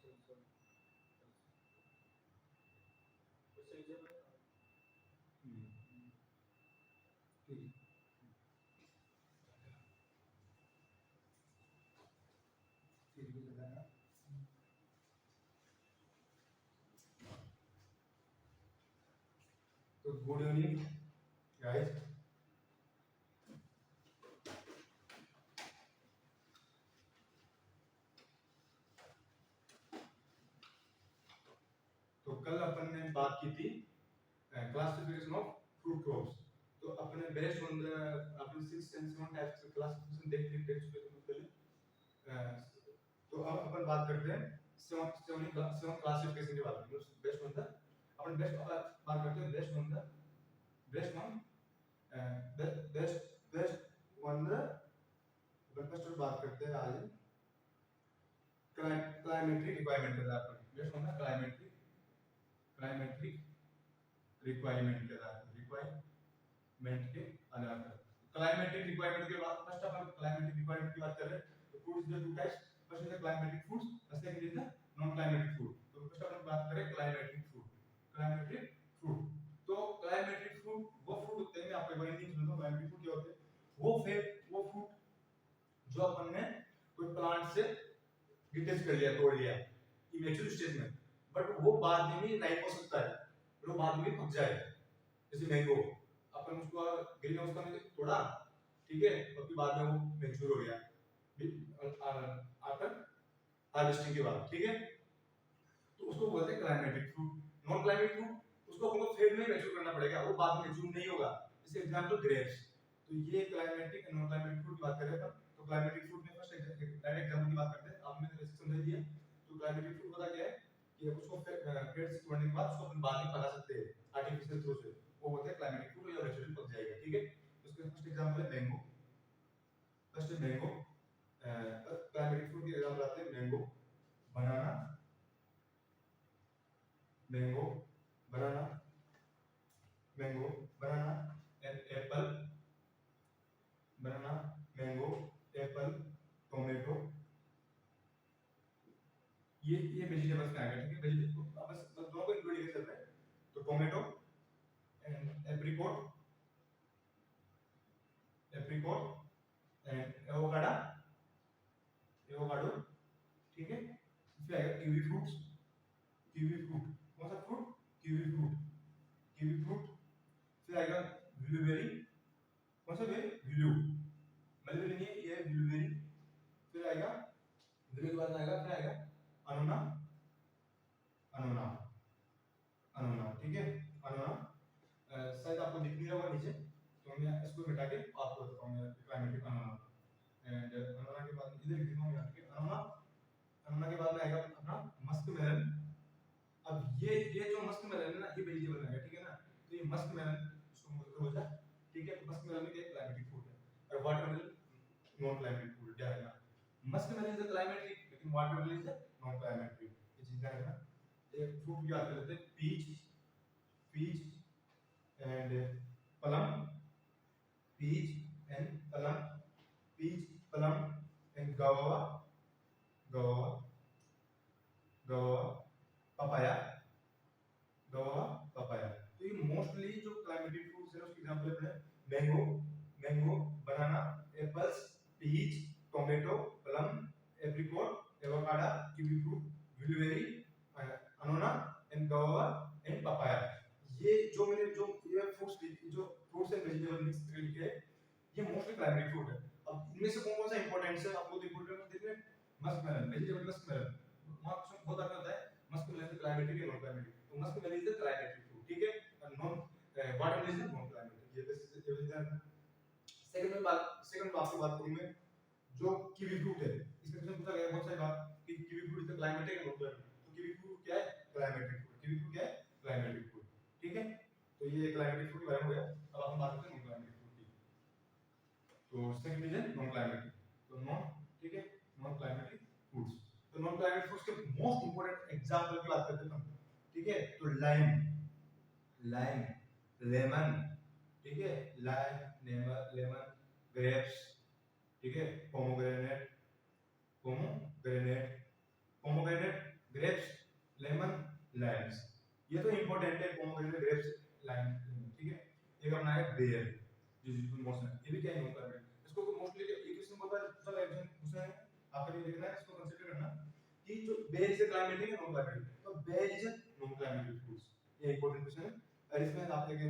ठीक ठीक है। तो गुड इवनिंग गाइस। तो कल अपन ने बात की थी क्लासिफिकेशन ऑफ फ्रूट क्रॉप्स। तो अपने बेस्ड ऑन द अपने 6 and 7 टाइप्स ऑफ क्लासिफिकेशन देख चुके थे पहले। तो अब अपन बात करते हैं 7 क्लासिफिकेशन के बारे में। Based on the upon best बात करते हैं based on the based on best on the first बात करते हैं आज क्लाइमेट्रिक रिक्वायरमेंट के आधार पर। Based on the climacteric requirement के आधार पर क्लाइमेटिक रिक्वायरमेंट के बाद फर्स्ट अपन क्लाइमेटिक रिक्वायरमेंट की बात कर रहे हैं। तो foods the two types, first is the climatic foods, second is the non climatic food. तो फर्स्ट अपन बात करें क्लाइमेटिक फूड। क्लाइमेटिक फूड, तो क्लाइमेटिक फूड वो फूड होते हैं, मैं आपको एक बार हिंदी में समझाऊं क्लाइमेटिक फूड क्या होते हैं। वो फूड जो अपन ने कोई प्लांट से डिटेच कर लिया, तोड़ लिया इमेच्योर स्टेज में, बट वो बाद में भी राइप हो सकता है, वो बाद में भी पक जाए। जैसे मैंगो अपन उसको ग्रीन हाउस में तोड़ा, ठीक है, और फिर बाद में वो मैच्योर हो गया आफ्टर हार्वेस्टिंग के बाद, ठीक है। तो उसको बोलते हैं climatic fruit. Non climatic fruit उसको हमको फील्ड में मैच्योर करना पड़ेगा, वो बाद में मैच्योर नहीं होगा। जैसे एग्जांपल ग्रेप्स। तो ये climatic and non climatic fruit की बात करें अपन, तो क्लाइमेटिक फ्रूट में फर्स्ट डायरेक्ट एग्जांपल की बात करते हैं। आपने जैसे समझ लिया। तो क्लाइमेटिक फ्रूट होता क्या है कि उसको पेड़ से तोड़ने के बाद उसको अपन बाद में पका सकते हैं आर्टिफिशियल थ्रू से, वो होता है क्लाइमेटिक फ्रूट, या नेचुरली पक जाएगा, ठीक है। उसका फर्स्ट एग्जांपल है mango. First mango climatic fruit के एग्जांपल आते हैं mango, banana, mango, banana, mango, banana and Apple, banana, mango, Apple, tomato. ये वेजिटेबल्स में आ गया, ठीक है। वेजिटेबल अब बस दोनों को इंक्लूड करके चल रहे हैं। तो tomato and apricot, apricot and avocado, avocado, ठीक है। फिर आएगा कीवी फ्रूट्स, कीवी फ्रूट, कौन सा fruit? Kiwi fruit, kiwi fruit. फिर आएगा ब्लूबेरी, कौन सा बेरी? ब्लू, मलबेरी नहीं है, ये है ब्लूबेरी। फिर आएगा ब्लू के बाद आएगा, फिर आएगा अनोना, अनोना, अनोना, ठीक है। अनोना शायद आपको दिख नहीं रहा होगा नीचे, तो मैं इसको मिटा के आपको बताता हूँ क्लाइमेटिक अनोना। एंड अनोना के बाद इधर लिख दूंगा मैं यहाँ पे अनोना। अनोना के बाद में आएगा अपना मस्क मेलन। अब ये जो मस्क मेलन है ना, ये वेजिटेबल है, ठीक है ना। तो ये मस्क मेलन इसको बोलते हैं, ठीक है। मस्क मेलन में एक क्लाइमेटिक फूड है, और वाटरमेलन नॉन क्लाइमेटिक फूड क्या है ना। Musk melon is a climatic, लेकिन watermelon is a non climatic. ये चीज है ना। एक फ्रूट की बात करते हैं, peach, peach and plum, peach and plum, peach, plum and guava, guava, guava, papaya, guava, papaya। तो ये मोस्टली जो क्लाइमेटिक फ्रूट्स है उसके एग्जांपल है mango, mango, banana, apples, peach, tomato, plum, apricot, avocado, kiwi fruit, blueberry, annona and guava and papaya। ये जो मैंने जो ये फ्रूट्स एंड वेजिटेबल मिक्स करके ये मोस्टली क्लाइमेटिक फ्रूट है। अब इनमें से कौन कौन सा इंपॉर्टेंट है आपको तो इंपॉर्टेंट देखने, musk melon, vegetable musk melon. Marks में बहुत आता है मस्क मेलन क्लाइमेटिक है नॉन क्लाइमेटिक। तो musk melon is the climatic fruit, ठीक है। और non watermelon is non climatic. ये बेसिस ये ध्यान। सेकंड में आपसे बात करूं मैं जो कीवी फ्रूट है। इसमें क्वेश्चन पूछा गया बहुत सारी बात कि kiwi fruit is the climatic है नॉन क्लाइमेटिक। तो कीवी फ्रूट क्या है? Climatic fruit. कीवी फ्रूट क्या है? क्लाइमेटिक फ्रूट, ठीक है। तो ये क्लाइमेटिक फ्रूट के बारे में हो गया। अब हम बात करते हैं नॉन क्लाइमेटिक फ्रूट की। तो सेकंड इज नॉन क्लाइमेटिक। तो नॉन, ठीक है, नॉन क्लाइमेटिक फूड्स। तो नॉन क्लाइमेटिक फूड्स के मोस्ट इंपोर्टेंट एग्जांपल की बात करते हैं हम, ठीक है। तो लाइम, लाइम, लेमन, ठीक है, लाइम, लेमन, ग्रेप्स, ठीक है, पोमोग्रेनेट, पोमोग्रेनेट, पोमोग्रेनेट, आपको ये देखना है, इसको कंसीडर करना कि जो बेर इज क्लाइमेटिक है नॉन क्लाइमेटिक, तो बेर इज नॉन क्लाइमेटिक फ्रूट्स, ये इंपॉर्टेंट क्वेश्चन है। और इसमें आप देखें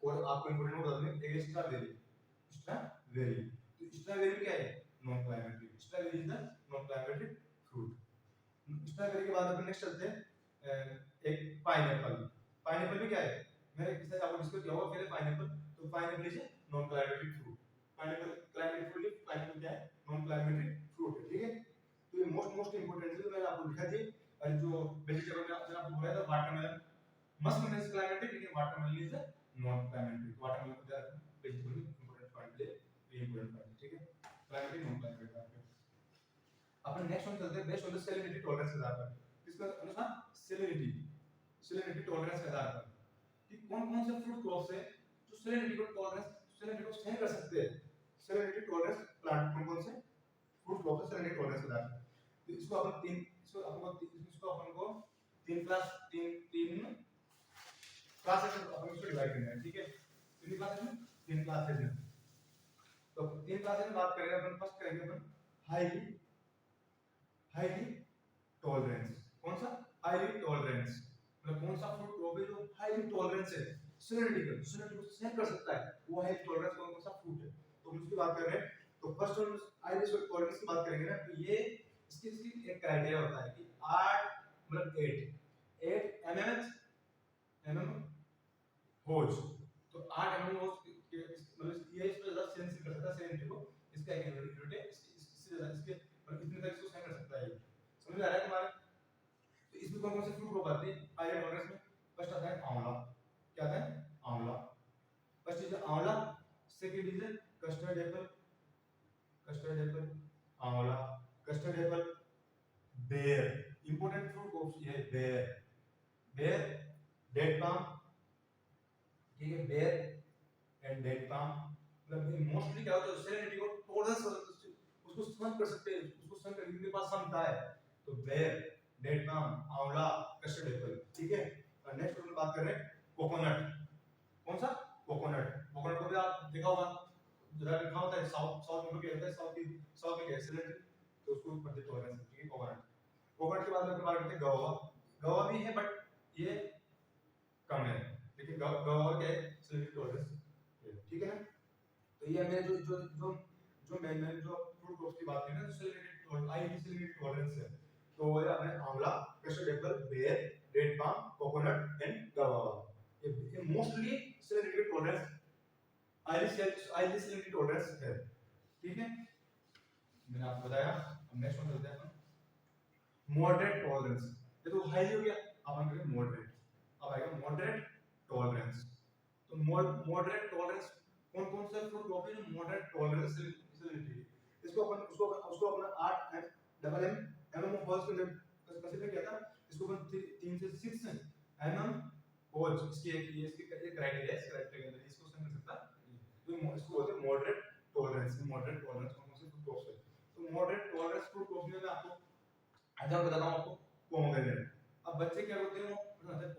और आपको इंपॉर्टेंट बता दें, एक स्ट्रॉबेरी, स्ट्रॉबेरी, तो स्ट्रॉबेरी क्या है, non climatic, strawberry is the non climatic fruit. Strawberry के बाद अपन नेक्स्ट चलते हैं एक पाइनएप्पल, पाइनएप्पल भी क्या है, मैंने किसी आपको डिस्कस किया होगा पहले पाइनएप्पल, तो pineapple is non climatic fruit, pineapple climatic fruit, pineapple क्या है, नॉन क्लाइमेटिक फ्रूट है, ठीक है। तो ये मोस्ट इंपोर्टेंट है, तो मैंने आपको लिखा थी। और जो वेजिटेबल में आपको बोला था वाटरमेलन, मस्क इज क्लाइमेटिक, लेकिन watermelon is non climatic, watermelon को ध्यान रखना, वेजिटेबल में इंपॉर्टेंट पॉइंट ले, ये इंपॉर्टेंट पॉइंट, ठीक है, क्लाइमेटिक नॉन क्लाइमेटिक। अपन नेक्स्ट वन चलते हैं based on the salinity tolerance के आधार पर, इसका अनुसार सैलिनिटी, सैलिनिटी टॉलरेंस के आधार पर कि कौन-कौन से फ्रूट क्रॉप्स है जो सैलिनिटी को टॉलरेंस, सैलिनिटी को सहन कर सकते हैं, सैलिनिटी टॉलरेंस प्लांट कौन-कौन से फ्रूट क्रॉप है सैलिनिटी टॉलरेंस के आधार पर। तो इसको अपन तीन, इसको अपन को तीन क्लासेस में अपन इसको डिवाइड करना है, ठीक है, कितनी क्लासेस में, तीन क्लासेस में। तो तीन क्लासेस में बात करेंगे अपन, फर्स्ट करेंगे अपन हाईली टॉलरेंस, कौन सा, हाईली टॉलरेंस, मतलब कौन सा फ्रूट क्रॉप है जो हाईली टॉलरेंस है सैलिनिटी को सहन कर सकता है, वो हाईली टॉलरेंस कौन सा फ्रूट है, तो हम उसकी बात कर रहे हैं। तो फर्स्ट वन हाईली टॉलरेंस की बात करेंगे ना, तो ये इसकी एक क्राइटेरिया होता है कि 8 मतलब 8 mm होज, तो 8 mm होज के मतलब ये इससे ज्यादा सेंस कर सकता है सैलिनिटी को, इसका एक यूनिट है, इससे ज्यादा इसके मतलब इतने तक इसको सहन कर सकता है, समझ में आ रहा है तुम्हारे। तो इसमें कौन कौन से फ्रूट क्रॉप आते हैं हाई टॉलरेंस में, फर्स्ट आता है आंवला, क्या आता है, आंवला, फर्स्ट इज आंवला, सेकंड इज कस्टर्ड एप्पल, आंवला, कस्टर्ड एप्पल, बेर, इंपॉर्टेंट फ्रूट क्रॉप्स ये बेर, डेट पाम, ठीक है, बेर एंड डेट पाम, मतलब मोस्टली क्या होता है सैलिनिटी को टॉलरेंस उसको सहन कर सकते हैं, उसको सहन करने के पास क्षमता है, तो बेर, डेट पाम, आंवला, कस्टर्ड एप्पल, ठीक है। और नेक्स्ट हम बात कर रहे हैं कोकोनट, कौन सा, कोकोनट को भी आप देखा होगा, जरा लिखा होता है साउथ में क्या होता है, साउथ में क्या है सैलिनिटी, तो उसको पढ़ते टॉलरेंस, ठीक है, कोकोनट के बाद में बात करते हैं गवा भी है बट ये कम है, लेकिन गवा क्या है सैलिनिटी टॉलरेंस, ठीक है ना। तो ये मैंने जो मैंने जो फ्रूट क्रॉप्स की बात की ना, सैलिनिटी टॉलरेंस है, तो वो है अपने आंवला, कस्टर्ड एप्पल, बेर, date palm, coconut and guava, ये mostly salinity tolerance, highly salinity tolerance है, ठीक है, मैंने आपको बताया। अब नेक्स्ट वन चलते हैं मॉडरेट टॉलरेंस, ये तो हाई हो गया, अब हम करेंगे मॉडरेट, अब आएगा मॉडरेट टॉलरेंस। तो मॉडरेट टॉलरेंस कौन-कौन से फ्रूट क्रॉप है जो मॉडरेट टॉलरेंस सैलिनिटी, इसको अपन उसको अपना 8 double M of holes consider किया था, इसको अपन 3 से 6 एम होल्स, इसकी एक क्राइटेरिया है, इस क्राइटेरिया के अंदर इसको समझ सकता, तो इसको बोलते हैं मॉडरेट टॉलरेंस। मॉडरेट टॉलरेंस कौन से फ्रूट क्रॉप है, तो मॉडरेट टॉलरेंस फ्रूट क्रॉप में मैं आपको आधा बताता हूं आपको, पोमेग्रेनेट, अब बच्चे क्या बोलते हैं, वो बताते हैं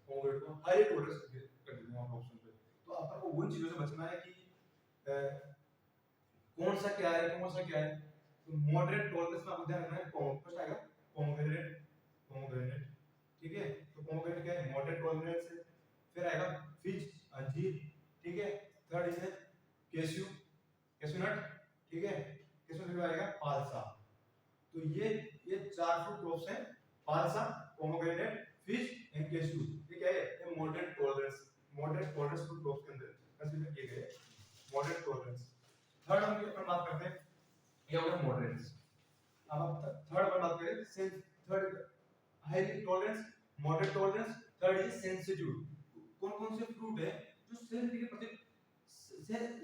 पोमेग्रेनेट को हाई टॉलरेंस कर देते हैं आप ऑप्शन पे। तो आपको उन चीजों से बचना है कि कौन सा क्या है, तो मॉडरेट टॉलरेंस में आपको ध्यान रखना है, फर्स्ट आएगा पोमेग्रेनेट, ठीक है, तो पोमेग्रेनेट क्या है, मॉडरेट टॉलरेंस है। फिर आएगा फिज, अंजीर, ठीक है, थर्ड इज कैश्यू नट, ठीक है, कैश्यू नट आएगा फालसा। तो ये चार फ्रूट क्रॉप्स हैं, फालसा, पोमेग्रेनेट, फिज एंड कैश्यू, ये क्या है, ये मॉडरेट टॉलरेंस फ्रूट क्रॉप्स के अंदर कंसीडर किए गए मॉडरेट टॉलरेंस। थर्ड हम अपन बात करते हैं, ये हो गया मॉडरेट्स। अब हम थर्ड पर बात करें, third highly tolerance, moderate tolerance, third is sensitive. कौन-कौन से फ्रूट है जो सैलिनिटी के प्रति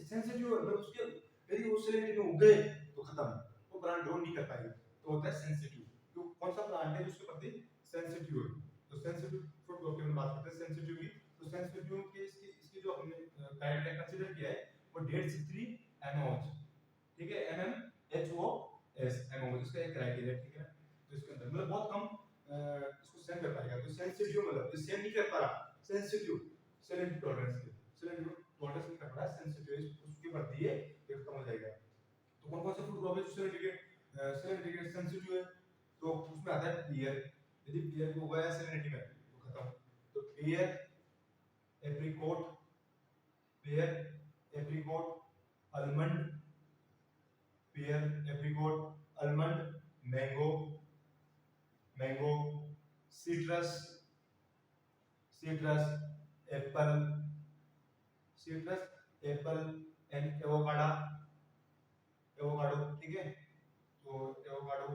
सेंसिटिव है, मतलब उसके यदि वो सैलिनिटी में उग गए तो खत्म, वो प्लांट ग्रो नहीं कर पाएगा, तो होता है सेंसिटिव। तो कौन सा प्लांट है जिसके प्रति सेंसिटिव है, तो सेंसिटिव फ्रूट क्रॉप की बात करते हैं, सेंसिटिव की, तो सेंसिटिव की इसकी जो हमने क्राइटेरिया कंसीडर किया है वो DHC3 MOH, ठीक है, MMHOS MOH इसका एक क्राइटेरिया, ठीक है, तो इसके अंदर मतलब बहुत कम इसको सहन कर पाएगा, तो सेंसिटिव मतलब जो सहन नहीं कर पा रहा, सेंसिटिव सैलिनिटी टॉलरेंस के, सैलिनिटी टॉलरेंस नहीं कर पा रहा, सेंसिटिव उसके प्रति ये खत्म हो जाएगा। तो कौन-कौन से फ्रूट क्रॉप है जो सैलिनिटी के सेलेनिटी के सेंसिटिव है तो उसमें आता है पीयर, यदि पीयर को होगा सेलेनिटी में तो खत्म। तो peer apricot, peer apricot almond, peer apricot almond, mango, mango, citrus, citrus Apple, citrus Apple and avocado, avocado ठीक है। तो एवोकाडो,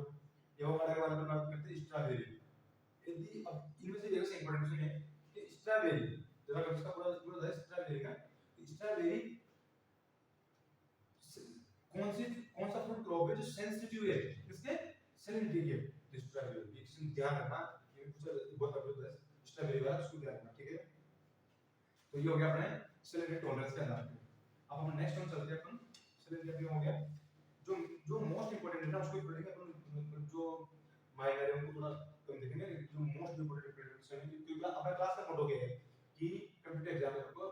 एवोकाडो के बारे में बात करते हैं स्ट्रॉबेरी। यदि अब इनमें से एक इंपॉर्टेंट क्वेश्चन है कि स्ट्रॉबेरी, जरा इसका पूरा पूरा स्ट्रॉबेरी का, स्ट्रॉबेरी कौन सा फ्रूट क्रॉप है जो सेंसिटिव है किसके, सैलिनिटी के, स्ट्रॉबेरी। इसमें ध्यान रखना ये कुछ बहुत अद्भुत है स्ट्रॉबेरी वाला, उसको ध्यान रखना ठीक है। तो ये हो गया अपने सैलिनिटी टॉलरेंस का नाम। अब हम नेक्स्ट वन चलते हैं अपन, सैलिनिटी हो गया, जो जो मोस्ट इंपोर्टेंट है ना उसको पढ़ेंगे अपन, जो माइनर है उनको थोड़ा कम देखेंगे, जो मोस्ट इंपोर्टेंट क्वेश्चन है क्योंकि अपना क्लास का मोटो क्या है कि कंप्यूटर एग्जाम में आपको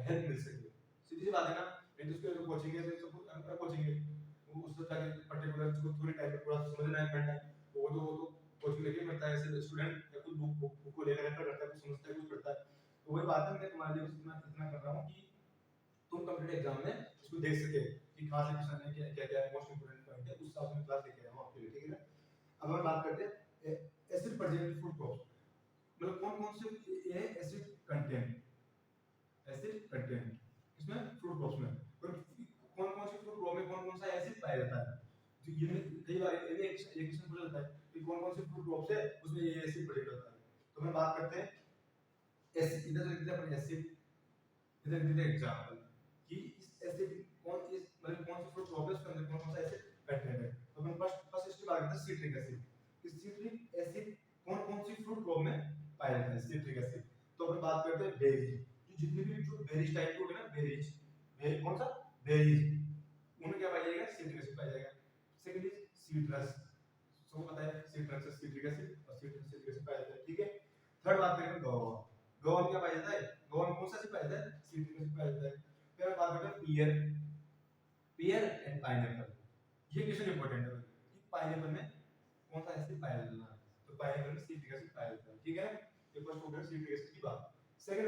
हेल्प मिल सके। सीधी सी बात है ना, नहीं तो उसके कोचिंग है तो सब कोचिंग है उसको जाके पर्टिकुलर उसको थोड़ी टाइम में पूरा समझना है पढ़ना है, वो तो कोचिंग लेके पढ़ता है ऐसे स्टूडेंट या कुछ बुक को लेकर रेफर करता है, कुछ समझता है कुछ करता है। तो वही बात है, मैं तुम्हारे लिए इतना कर रहा हूँ कि तुम कंप्यूटर एग्जाम में इसको देख सके कि कहां से क्वेश्चन है, क्या क्या मोस्ट इंपोर्टेंट पॉइंट है, उस हिसाब से क्लास लेके आया हूं आपके लिए ठीक है ना। अब हम बात करते हैं एसिड प्रेजेंट फूड क्रॉप्स, मतलब कौन कौन से ये एसिड कंटेंट, एसिड कंटेंट इसमें फ्रूट क्रॉप्स में कौन कौन से फ्रूट क्रॉप में कौन कौन सा एसिड पाया जाता है। तो ये कई बार ये एक क्वेश्चन पूछा जाता है कि कौन कौन से फ्रूट क्रॉप्स है उसमें ये एसिड प्रेजेंट होता है। तो हम बात करते हैं एसिड, इधर लिख दिया अपन एसिड, इधर लिख दिया एग्जांपल कि इस एसिड कौन इस मतलब कौन से फ्रूट क्रॉप है उसके अंदर कौन कौन सा एसिड कंटेंट है। तो अपन फर्स्ट इसकी बात करते हैं सिट्रिक एसिड। इस सिट्रिक एसिड कौन कौन सी फ्रूट क्रॉप में पाया जाता है सिट्रिक एसिड। तो अपन बात करते हैं बेरीज, जितने भी जो बेरीज टाइप के होते हैं ना, बेरीज, कौन सा बेरीज, उनमें क्या पाया जाएगा, सिट्रिक एसिड पाया जाएगा। सेकंड इज सिट्रस, सबको पता है सिट्रस से सिट्रिक एसिड और सिट्रस सिट्रिक एसिड पाया जाता है ठीक है। थर्ड बात करेंगे गवावा, गवावा में क्या पाया जाता है, गवावा में कौन सा एसिड पाया जाता है, सिट्रिक एसिड पाया जाता है। फिर बात करते हैं पियर, पियर एंड पाइनएप्पल, ये क्वेश्चन इंपॉर्टेंट है कि पाइनएप्पल में कौन सा एसिड पाया जाता है। तो पाइनएप्पल में सिट्रिक एसिड पाया जाता है ठीक है। ये फर्स्ट हो गया सिट्रिक एसिड की बात। सेकंड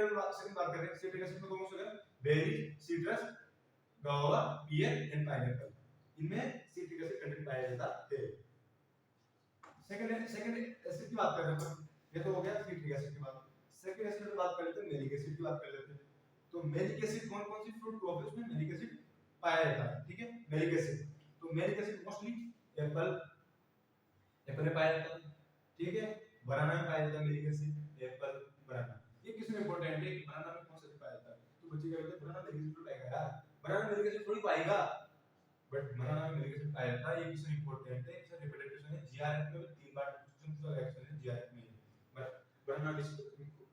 बात करें सिट्रिक एसिड में कौन कौन सा है, berry, citrus, guava, pear and pineapple, इनमें सिट्रिक एसिड कंटेंट पाया जाता है। सेकंड एसिड की बात कर रहे हैं अपन, ये तो हो गया सिट्रिक एसिड की बात। सेकंड एसिड की बात कर लेते हैं, मैलिक एसिड की बात कर लेते हैं। तो मैलिक एसिड कौन कौन सी फ्रूट क्रॉप है उसमें मैलिक एसिड पाया जाता है ठीक है। मैलिक एसिड, तो malic acid mostly Apple, Apple में पाया जाता है ठीक है। बनाना में पाया जाता है मैलिक एसिड, एप्पल, बनाना। ये किसमें इंपॉर्टेंट है कि बनाना में कौन सा एसिड पाया जाता है। तो बच्चे क्या बोलते हैं बनाना मैलिक एसिड पाएगा यार, बनाना मैलिक एसिड थोड़ी पाएगा, बट बनाना में मैलिक एसिड पाया जाता है। ये क्वेश्चन इंपॉर्टेंट है, इसका रिपीटेड क्वेश्चन है जीआरएफ में 3 बार क्वेश्चन पूछा गया क्वेश्चन है जीआरएफ में। बट बनाना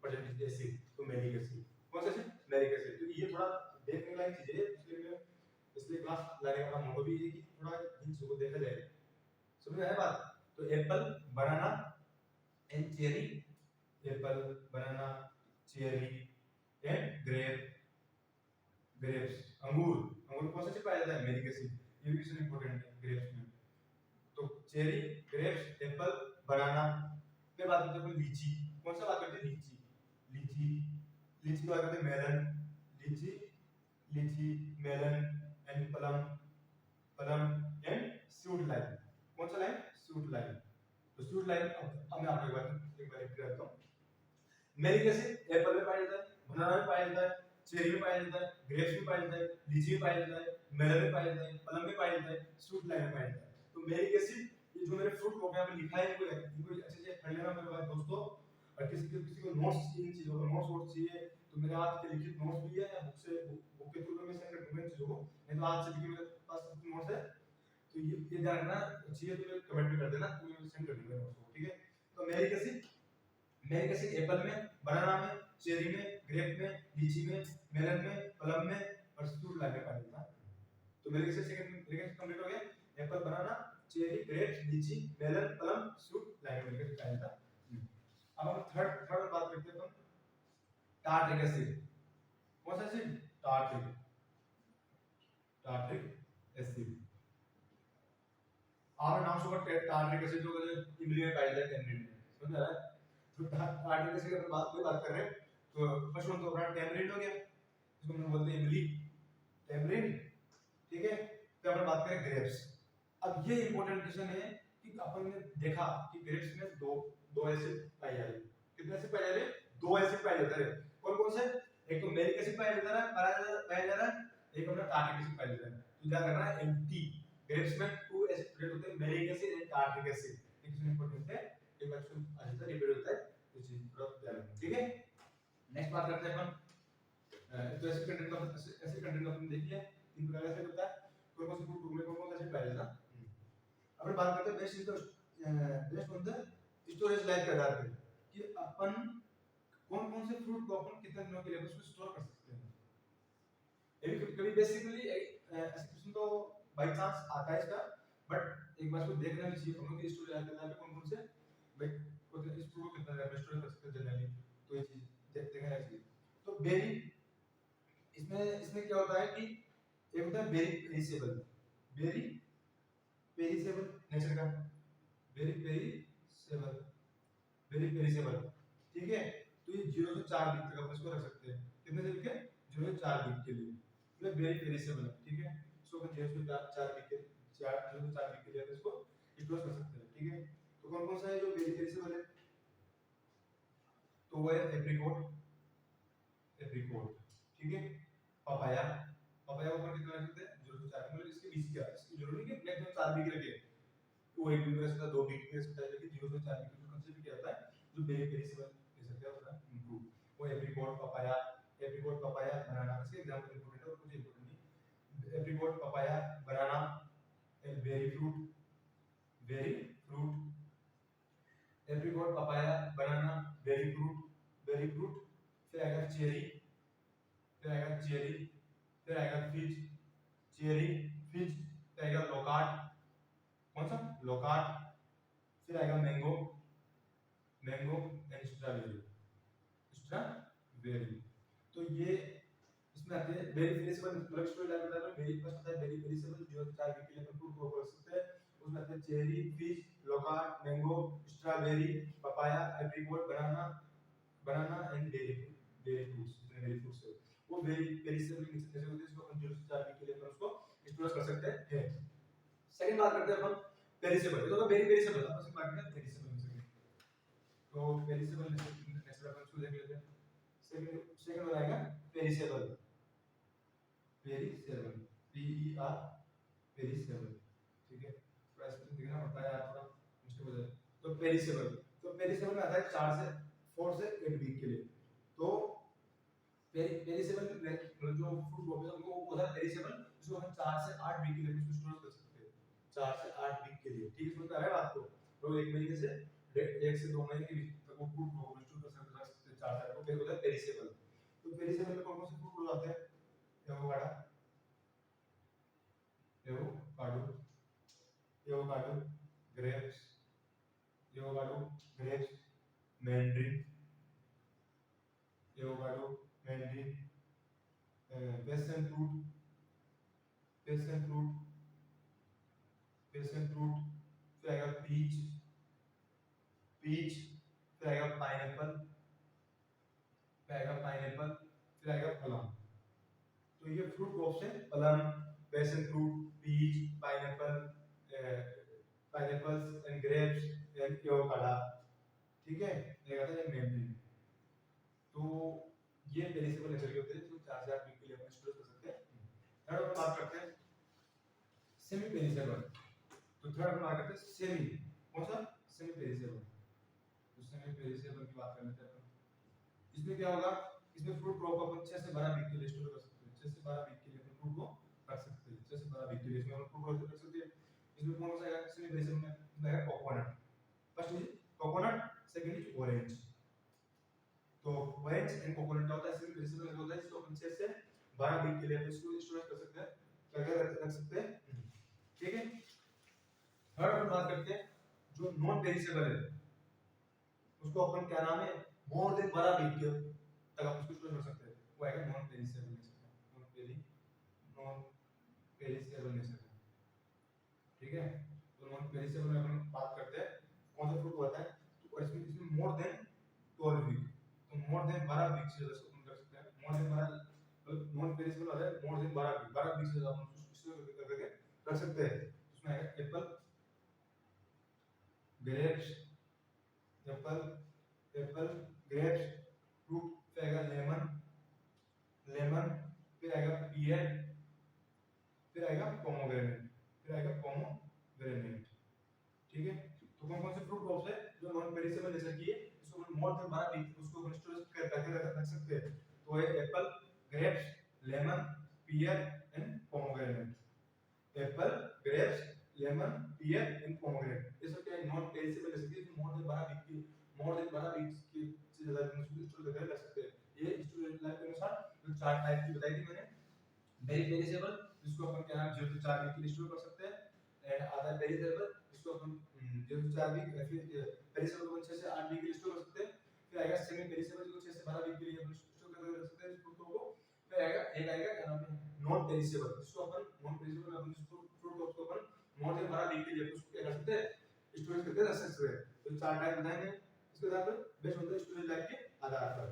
प्रेजेंट एसिड तो मैलिक एसिड, कौन सा एसिड, मैलिक एसिड। तो ये थोड़ा देखने लायक चीज है, इसलिए क्लास लाने का मोटो भी है कि थोड़ा इन चीजों को देखा जाए, समझ में आया बात। तो Apple, banana and cherry, Apple, banana, cherry and grep, grapes, अंगूर, अंगूर कौन सा एसिड पाया जाता है, मैलिक एसिड। ये भी क्वेश्चन इंपॉर्टेंट है ग्रेप्स में। तो चेरी, ग्रेप्स, एप्पल, बनाना। फिर बात करते हैं लीची, कौन सा बात करते हैं, लीची, लीची, लीची की बात करते हैं melon, litchi, litchi, melon and plum, plum and sweet lime, कौन सा लाइम, स्वीट लाइम। तो स्वीट लाइम अब मैं आपको एक बार रिपीट करता हूं। मैलिक एसिड एप्पल में पाया जाता है, बनाना में पाया जाता है, चेरी में पाया जाता है, ग्रेप्स में पाया जाता है, लीची में पाया जाता है, मेलन में पाया जाता है, प्लम में पाया जाता है, स्वीट लाइम में पाया जाता है। तो मैलिक एसिड, ये जो मेरे फ्रूट क्रॉप यहाँ पे लिखा है इनको अच्छे से पढ़ लेना मेरे पास दोस्तों। और किसी को नोट्स चाहिए, इन चीजों का नोट्स चाहिए तो मेरे हाथ के लिखित नोट्स भी है, या बुक के थ्रू में सेंड कर दूंगा इन चीजों को, नहीं तो हाथ से लिखे मेरे पास नोट्स है। तो ये ध्यान रखना चाहिए तो कमेंट में कर देना, तो मैं सेंड कर दूंगा नोट्स को ठीक है। तो malic acid, malic acid Apple में, बनाना में, चेरी में, ग्रेप में, लीची में, मेलन में, प्लम में और स्वीट लाइम में पाया जाता है। तो malic acid second malic complete हो गया, apple, banana, cherry, grapes, litchi, melon, plum, sweet lime में मैलिक एसिड पाया जाता है। अब हम थर्ड बात करते हैं अपन टार्ट्रिक एसिड, कौन सा एसिड, टार्ट्रिक, टार्ट्रिक एसिड। हाँ मैं नाम सुना टार्टरिक एसिड जो इमली में पाया जाता है टेमरिन में, समझ आ रहा है? तो टार्टरिक एसिड की अपन बात कर रहे हैं तो फर्स्ट वन तो अपना टेमरिन हो गया, इसको हम बोलते हैं इमली, टेमरिन, ठीक है। फिर अपन बात करें ग्रेप्स। अब ये इंपॉर्टेंट क्वेश्चन है कि अपन ने देखा कि ग्रेप्स में दो एसिड पाए जा रहे हैं, कितने एसिड पाए जा रहे हैं? दो एसिड पाए जाते हैं। कौन कौन से? एक तो मेरिक एसिड पाया जाता है, पाया जा रहा है, एक अपना टार्टरिक एसिड पाया जाता है। तो क्या करना है, एंटी ग्रेप्स में टू एसिड प्रेजेंट होते हैं, मेरिक एसिड एंड टार्टरिक एसिड। ये क्वेश्चन इंपॉर्टेंट है, एक बार क्वेश्चन आ जाता है, रिपीट होता है, तो चीज थोड़ा ध्यान रखना, ठीक है। नेक्स्ट बात करते हैं अपन, तो एसिड कंटेंट अपन देख लिया, तीन प्रकार से होता है, कौन कौन से फ्रूट में कौन कौन सा एसिड पाया जाता है। अपन बात करते हैं best on the storage life के आधार पे कि अपन कौन कौन से फ्रूट को अपन कितने दिनों के लिए उसको स्टोर कर सकते हैं। ये भी कभी बेसिकली ऐसे क्वेश्चन तो बाय चांस आता है इसका, बट एक बार इसको देखना भी चाहिए हम लोग कि स्टोरेज लाइफ के आधार पे कौन कौन से भाई को इस फ्रूट को कितना देर में स्टोर कर सकते हैं जनरली, तो ये चीज देखना चाहिए। तो बेरी, इसमें इसमें क्या होता है कि एक होता है very perishable, very perishable nature का, वेरी पेरिसेबल, वेरी पेरिसेबल, ठीक है। तो ये 0 से 4 वीक तक अपन इसको रख सकते हैं, कितने दिन के? 0 से 4 वीक के लिए, मतलब वेरी पेरिसेबल, ठीक है। इसको अपन 0 से 4 वीक के 0 से 4 वीक के लिए अपन इसको स्टोर कर सकते हैं, ठीक है। तो कौन कौन सा है जो वेरी पेरिसेबल है? तो वो है एप्रिकॉट, एप्रिकॉट, ठीक है। पपाया, पपाया ऊपर कितना रख सकते हैं? 0 से 4, मतलब इसके बीच क्या, इसकी जरूरी नहीं कि एकदम 4 वीक रखे, वो एक वीक रख सकता है, 2 वीक रख सकता है, लेकिन 0 से 4 वीक का कंसेप्ट क्या होता है, जो वेरी पेरिसेबल ले सकते हैं अपना फ्रूट, वो apricot, papaya, apricot, papaya, banana, इसके एग्जांपल इंपॉर्टेंट है और कुछ इंपॉर्टेंट नहीं। Apricot, papaya, banana and berry fruit, berry fruit, apricot, papaya, banana, berry fruit, berry fruit, फिर आएगा चेरी, फिर आएगा चेरी, फिर आएगा फिज, चेरी, फिज, फिर आएगा लोकार्ट, कौन सा? लोकार्ट, फिर आएगा mango, mango and strawberry, strawberry. तो ये इसमें आते हैं बेरी पेरिसेबल, मतलब स्टोरेज लाइफ बताया था, बेरी फर्स्ट आता है बेरी पेरिसेबल जो 4 वीक के लिए अपन फ्रूट को कर सकते हैं, उसमें आते हैं cherry, figs, loquat, mango, strawberry, papaya, apricot, banana, banana and berry, berry fruits, जितने बेरी फ्रूट्स है वो बेरी पेरिसेबल जैसे होते हैं, इसको अपन 0 से 4 वीक के लिए अपन उसको स्टोर कर सकते हैं। सेकंड बात करते हैं अपन पेरिसेबल, ये तो बेरी पेरिसेबल, अपन से बात करते हैं पेरिसेबल में से, तो पेरिसेबल नेक्स्ट अपन इसको देख लेते हैं। सेकंड सेकंड हो जाएगा perishable, perishable, P E R, perishable, ठीक है। थोड़ा स्पेलिंग देखना पड़ता है यार, थोड़ा मुश्किल हो जाए। तो पेरिसेबल, तो पेरिसेबल में आता है 4 से 4 से 8 वीक के लिए। तो पेरिसेबल मतलब जो फूड बोलते हैं उनको वो होता है पेरिसेबल, जिसको हम 4 से 8 वीक के लिए उसको स्टोर कर सकते हैं, 4 से 8 वीक के लिए, ठीक है। समझ आ रहा है बात को? तो 1 महीने से 1 से 2 महीने के बीच तक वो फूड को स्टोर कर सकते हैं 4 से 8 को, फिर होता है पेरिसेबल। तो पेरिसेबल में कौन कौन से फूड आते हैं? Avocado, avocado, avocado, grapes, avocado, grapes, mandarin, avocado, mandarin, passion fruit, passion fruit, passion fruit, फिर आएगा पीच, पीच, फिर आएगा पाइनएप्पल, फिर आएगा पाइनएप्पल, फिर आएगा प्लम। तो ये फ्रूट क्रॉप्स हैं, plum, passion fruit, peach, pineapple, pineapples and grapes and avocado, ठीक है। ये आता है मैंड्रिन। तो ये पेरिसेबल नेचर के होते हैं जो 4 से 8 वीक के लिए अपन स्टोर कर सकते हैं। थर्ड अपन बात करते हैं सेमी पेरिसेबल। तो थर्ड अपन बात करते हैं सेमी, कौन सा? Semi perishable. तो सेमी पेरिसेबल की बात कर लेते हैं अपन। इसमें क्या होगा, इसमें फ्रूट क्रॉप अपन 6 से 12 वीक के लिए स्टोर कर सकते हैं, 6 से 12 वीक के लिए अपन फ्रूट को रख सकते हैं, 6 से 12 वीक के लिए इसमें अपन फ्रूट को रख सकते हैं। इसमें कौन सा आएगा सेमी पेरिसेबल में? इसमें आएगा coconut, first is coconut, second is orange. तो ऑरेंज एंड कोकोनट का होता है सेमी पेरिसेबल में होता है, इसको अपन 6 से 12 वीक के लिए इसको स्टोर कर सकते हैं, क्या रख सकते हैं, ठीक है। थर्ड अपन बात करते हैं जो नॉन पेरिसेबल है, उसको अपन क्या नाम है, मोर देन 12 वीक के तक आप उसको स्टोर कर सकते हैं, वो आएगा non perishable nature, non perishable nature, ठीक है। तो नॉन नॉन पेरिसेबल में अपन बात करते हैं कौन सा फ्रूट होता है, तो इसमें इसमें मोर देन 12 वीक, तो मोर देन 12 वीक से इसको अपन कर सकते हैं, मोर देन 12 नॉन पेरिसेबल होता है मोर देन 12 वीक से अपन उसको करके रख सकते हैं। उसमें आएगा Apple, grapes, Apple Apple grapes, fruit पे आएगा लेमन, लेमन, फिर आएगा पियर, फिर आएगा पोमोग्रेनेट, फिर आएगा पोमोग्रेनेट। ठीक है, तो कौन कौन से फ्रूट क्रॉप्स है जो नॉन पेरिसेबल नेचर की है, इसको हम मोर देन 12 वीक उसको हम स्टोर करके रख सकते हैं, तो है apple, grapes, lemon, pear and pomegranate. Apple, grapes, lemon, pear and pomegranate, ये सब क्या है नॉन पेरिसेबल नेचर की, मोर देन 12 वीक की, मोर देन 12 वीक की से ज्यादा दिन उसको स्टोर करके रख सकते हैं। ये स्टोरेज लाइफ के अनुसार जो चार टाइप की बताई थी मैंने, वेरी पेरिसेबल जिसको अपन क्या नाम 0 से 4 वीक के लिए स्टोर कर सकते हैं, एंड अदर पेरिसेबल जिसको अपन 0 से 4 वीक, फिर पेरिसेबल को 6 से 8 वीक के लिए स्टोर कर सकते हैं, फिर आएगा सेमी पेरिसेबल जो 6 से 12 वीक के लिए अपन स्टोर करके रख सकते हैं फ्रूटों को, फिर आएगा एक आएगा क्या नाम है नॉन पेरिसेबल, जिसको अपन नॉन पेरिसेबल में अपन जिसको फ्रूट को अपन मोर देन 12 वीक के लिए उसको क्या कर सकते हैं स्टोरेज करके रख सकते हैं। तो चार टाइप बताएंगे इसके आधार पर based on the storage life के आधार पर।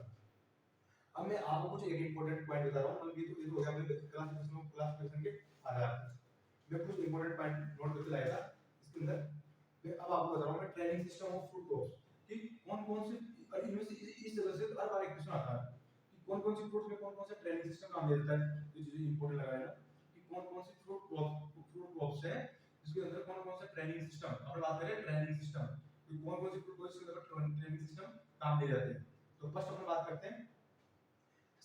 अब मैं आपको कुछ एक इंपॉर्टेंट पॉइंट बता रहा हूं, मतलब ये तो हो गया अपने क्लासिफिकेशन के आधार पर, मैं कुछ इंपॉर्टेंट पॉइंट नोट करके लाया था इसके अंदर। मैं अब आपको बता रहा हूं मैं training system of fruit crops कि कौन कौन से, और इनमें से इस जगह से हर बार एक क्वेश्चन आता है कि कौन कौन सी फ्रूट्स में कौन कौन सा ट्रेनिंग सिस्टम काम देता है, ये चीज इंपॉर्टेंट लगा है ना कि कौन कौन सी फ्रूट क्रॉप्स है जिसके अंदर कौन कौन सा ट्रेनिंग सिस्टम, अब बात करें ट्रेनिंग सिस्टम कि कौन कौन सी फ्रूट क्रॉप्स के अंदर ट्रेनिंग सिस्टम काम दे जाते हैं। तो फर्स्ट अपन बात करते हैं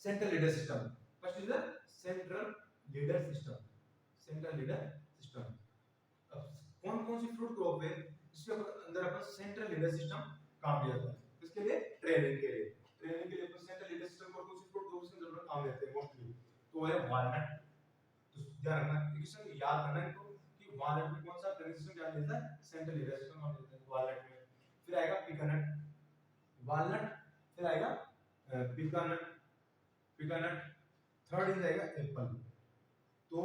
central leader system. First is the central leader system, central leader system. अब कौन कौन सी फ्रूट क्रॉप है जिसके अंदर अपन सेंट्रल लीडर सिस्टम काम दिया जाता है, किसके लिए ट्रेनिंग के लिए, ट्रेनिंग के लिए अपन सेंट्रल लीडर सिस्टम को कौन सी फ्रूट क्रॉप की जरूरत काम लेते हैं मोस्टली, तो है वालनट। तो ध्यान रखना क्वेश्चन याद करना है तो कि वालनट में कौन सा ट्रेनिंग सिस्टम क्या मिलता है सेंट्रल लीडर सिस्टम काम देता है वालनट में। फिर आएगा पिकानट, वालनट, फिर आएगा पिकानट, पिकानट, थर्ड इज आएगा एप्पल। तो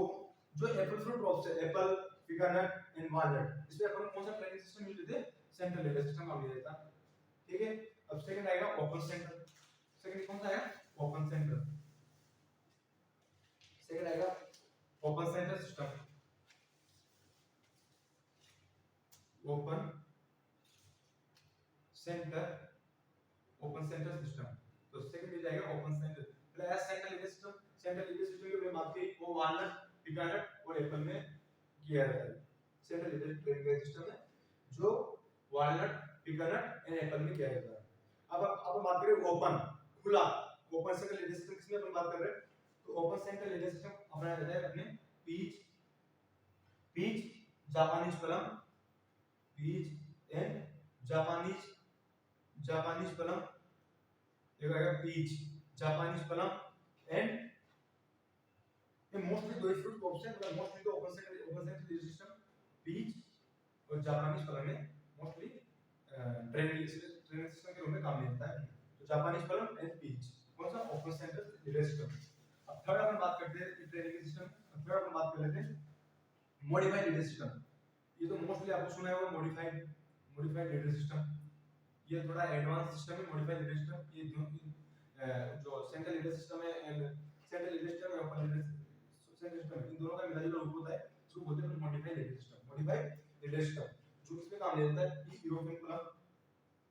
जो एप्पल फ्रूट क्रॉप्स है एप्पल, पिकानट एंड वालनट, इसमें अपन कौन सा ट्रेनिंग सिस्टम यूज करते हैं सेंट्रल लीडर सिस्टम काम लिया जाता है। ठीक है, अब सेकंड आएगा ओपन सेंटर, सेकंड कौन सा है ओपन सेंटर, सेकंड आएगा open centre system, open centre, open centre system. तो सेकंड मिल जाएगा ओपन सेंटर। फिर central leader system, central leader system की मैं बात की वो वालनट, पिकानट और एप्पल में किया जाता है। सेंट्रल लीडर सिस्टम है जो वालनट, पिकानट एंड एप्पल में किया जाता है। अब बात करें ओपन, खुला, ओपन सेंट्रल लीडर सिस्टम किसमें अपन बात कर रहे हैं, तो ओपन सेंट्रल लीडर सिस्टम अपनाया जाता है अपने peach, peach, Japanese plum, peach and Japanese, Japanese plum, एक आएगा पीच, जापानीज प्लम एंड ये मोस्टली दो फ्रूट क्रॉप्स हैं, मतलब मोस्टली तो ओपन सेंट्रल सिस्टम पीच और जापानीज प्लम में मोस्टली ट्रेनिंग सिस्टम के रूप में काम लेता है। तो जापानीज प्लम एंड पीच कौन सा ओपन सेंट्रल लीडर सिस्टम। अब थर्ड अपन बात करते हैं ट्रेनिंग सिस्टम, थर्ड अपन बात कर लेते हैं मॉडिफाइड लीडर सिस्टम। ये तो मोस्टली आपको सुना होगा मॉडिफाइड, मॉडिफाइड लीडर सिस्टम, ये थोड़ा एडवांस सिस्टम है मॉडिफाइड लीडर सिस्टम। ये जो सेंट्रल लीडर सिस्टम है एंड सेंट्रल लीडर सिस्टम और ओपन लीडर सिस्टम इन दोनों का मिला जुला रूप होता है, इसको बोलते हैं modified leader system, modified leader system जो इसमें काम ले जाता है कि यूरोपियन प्लम,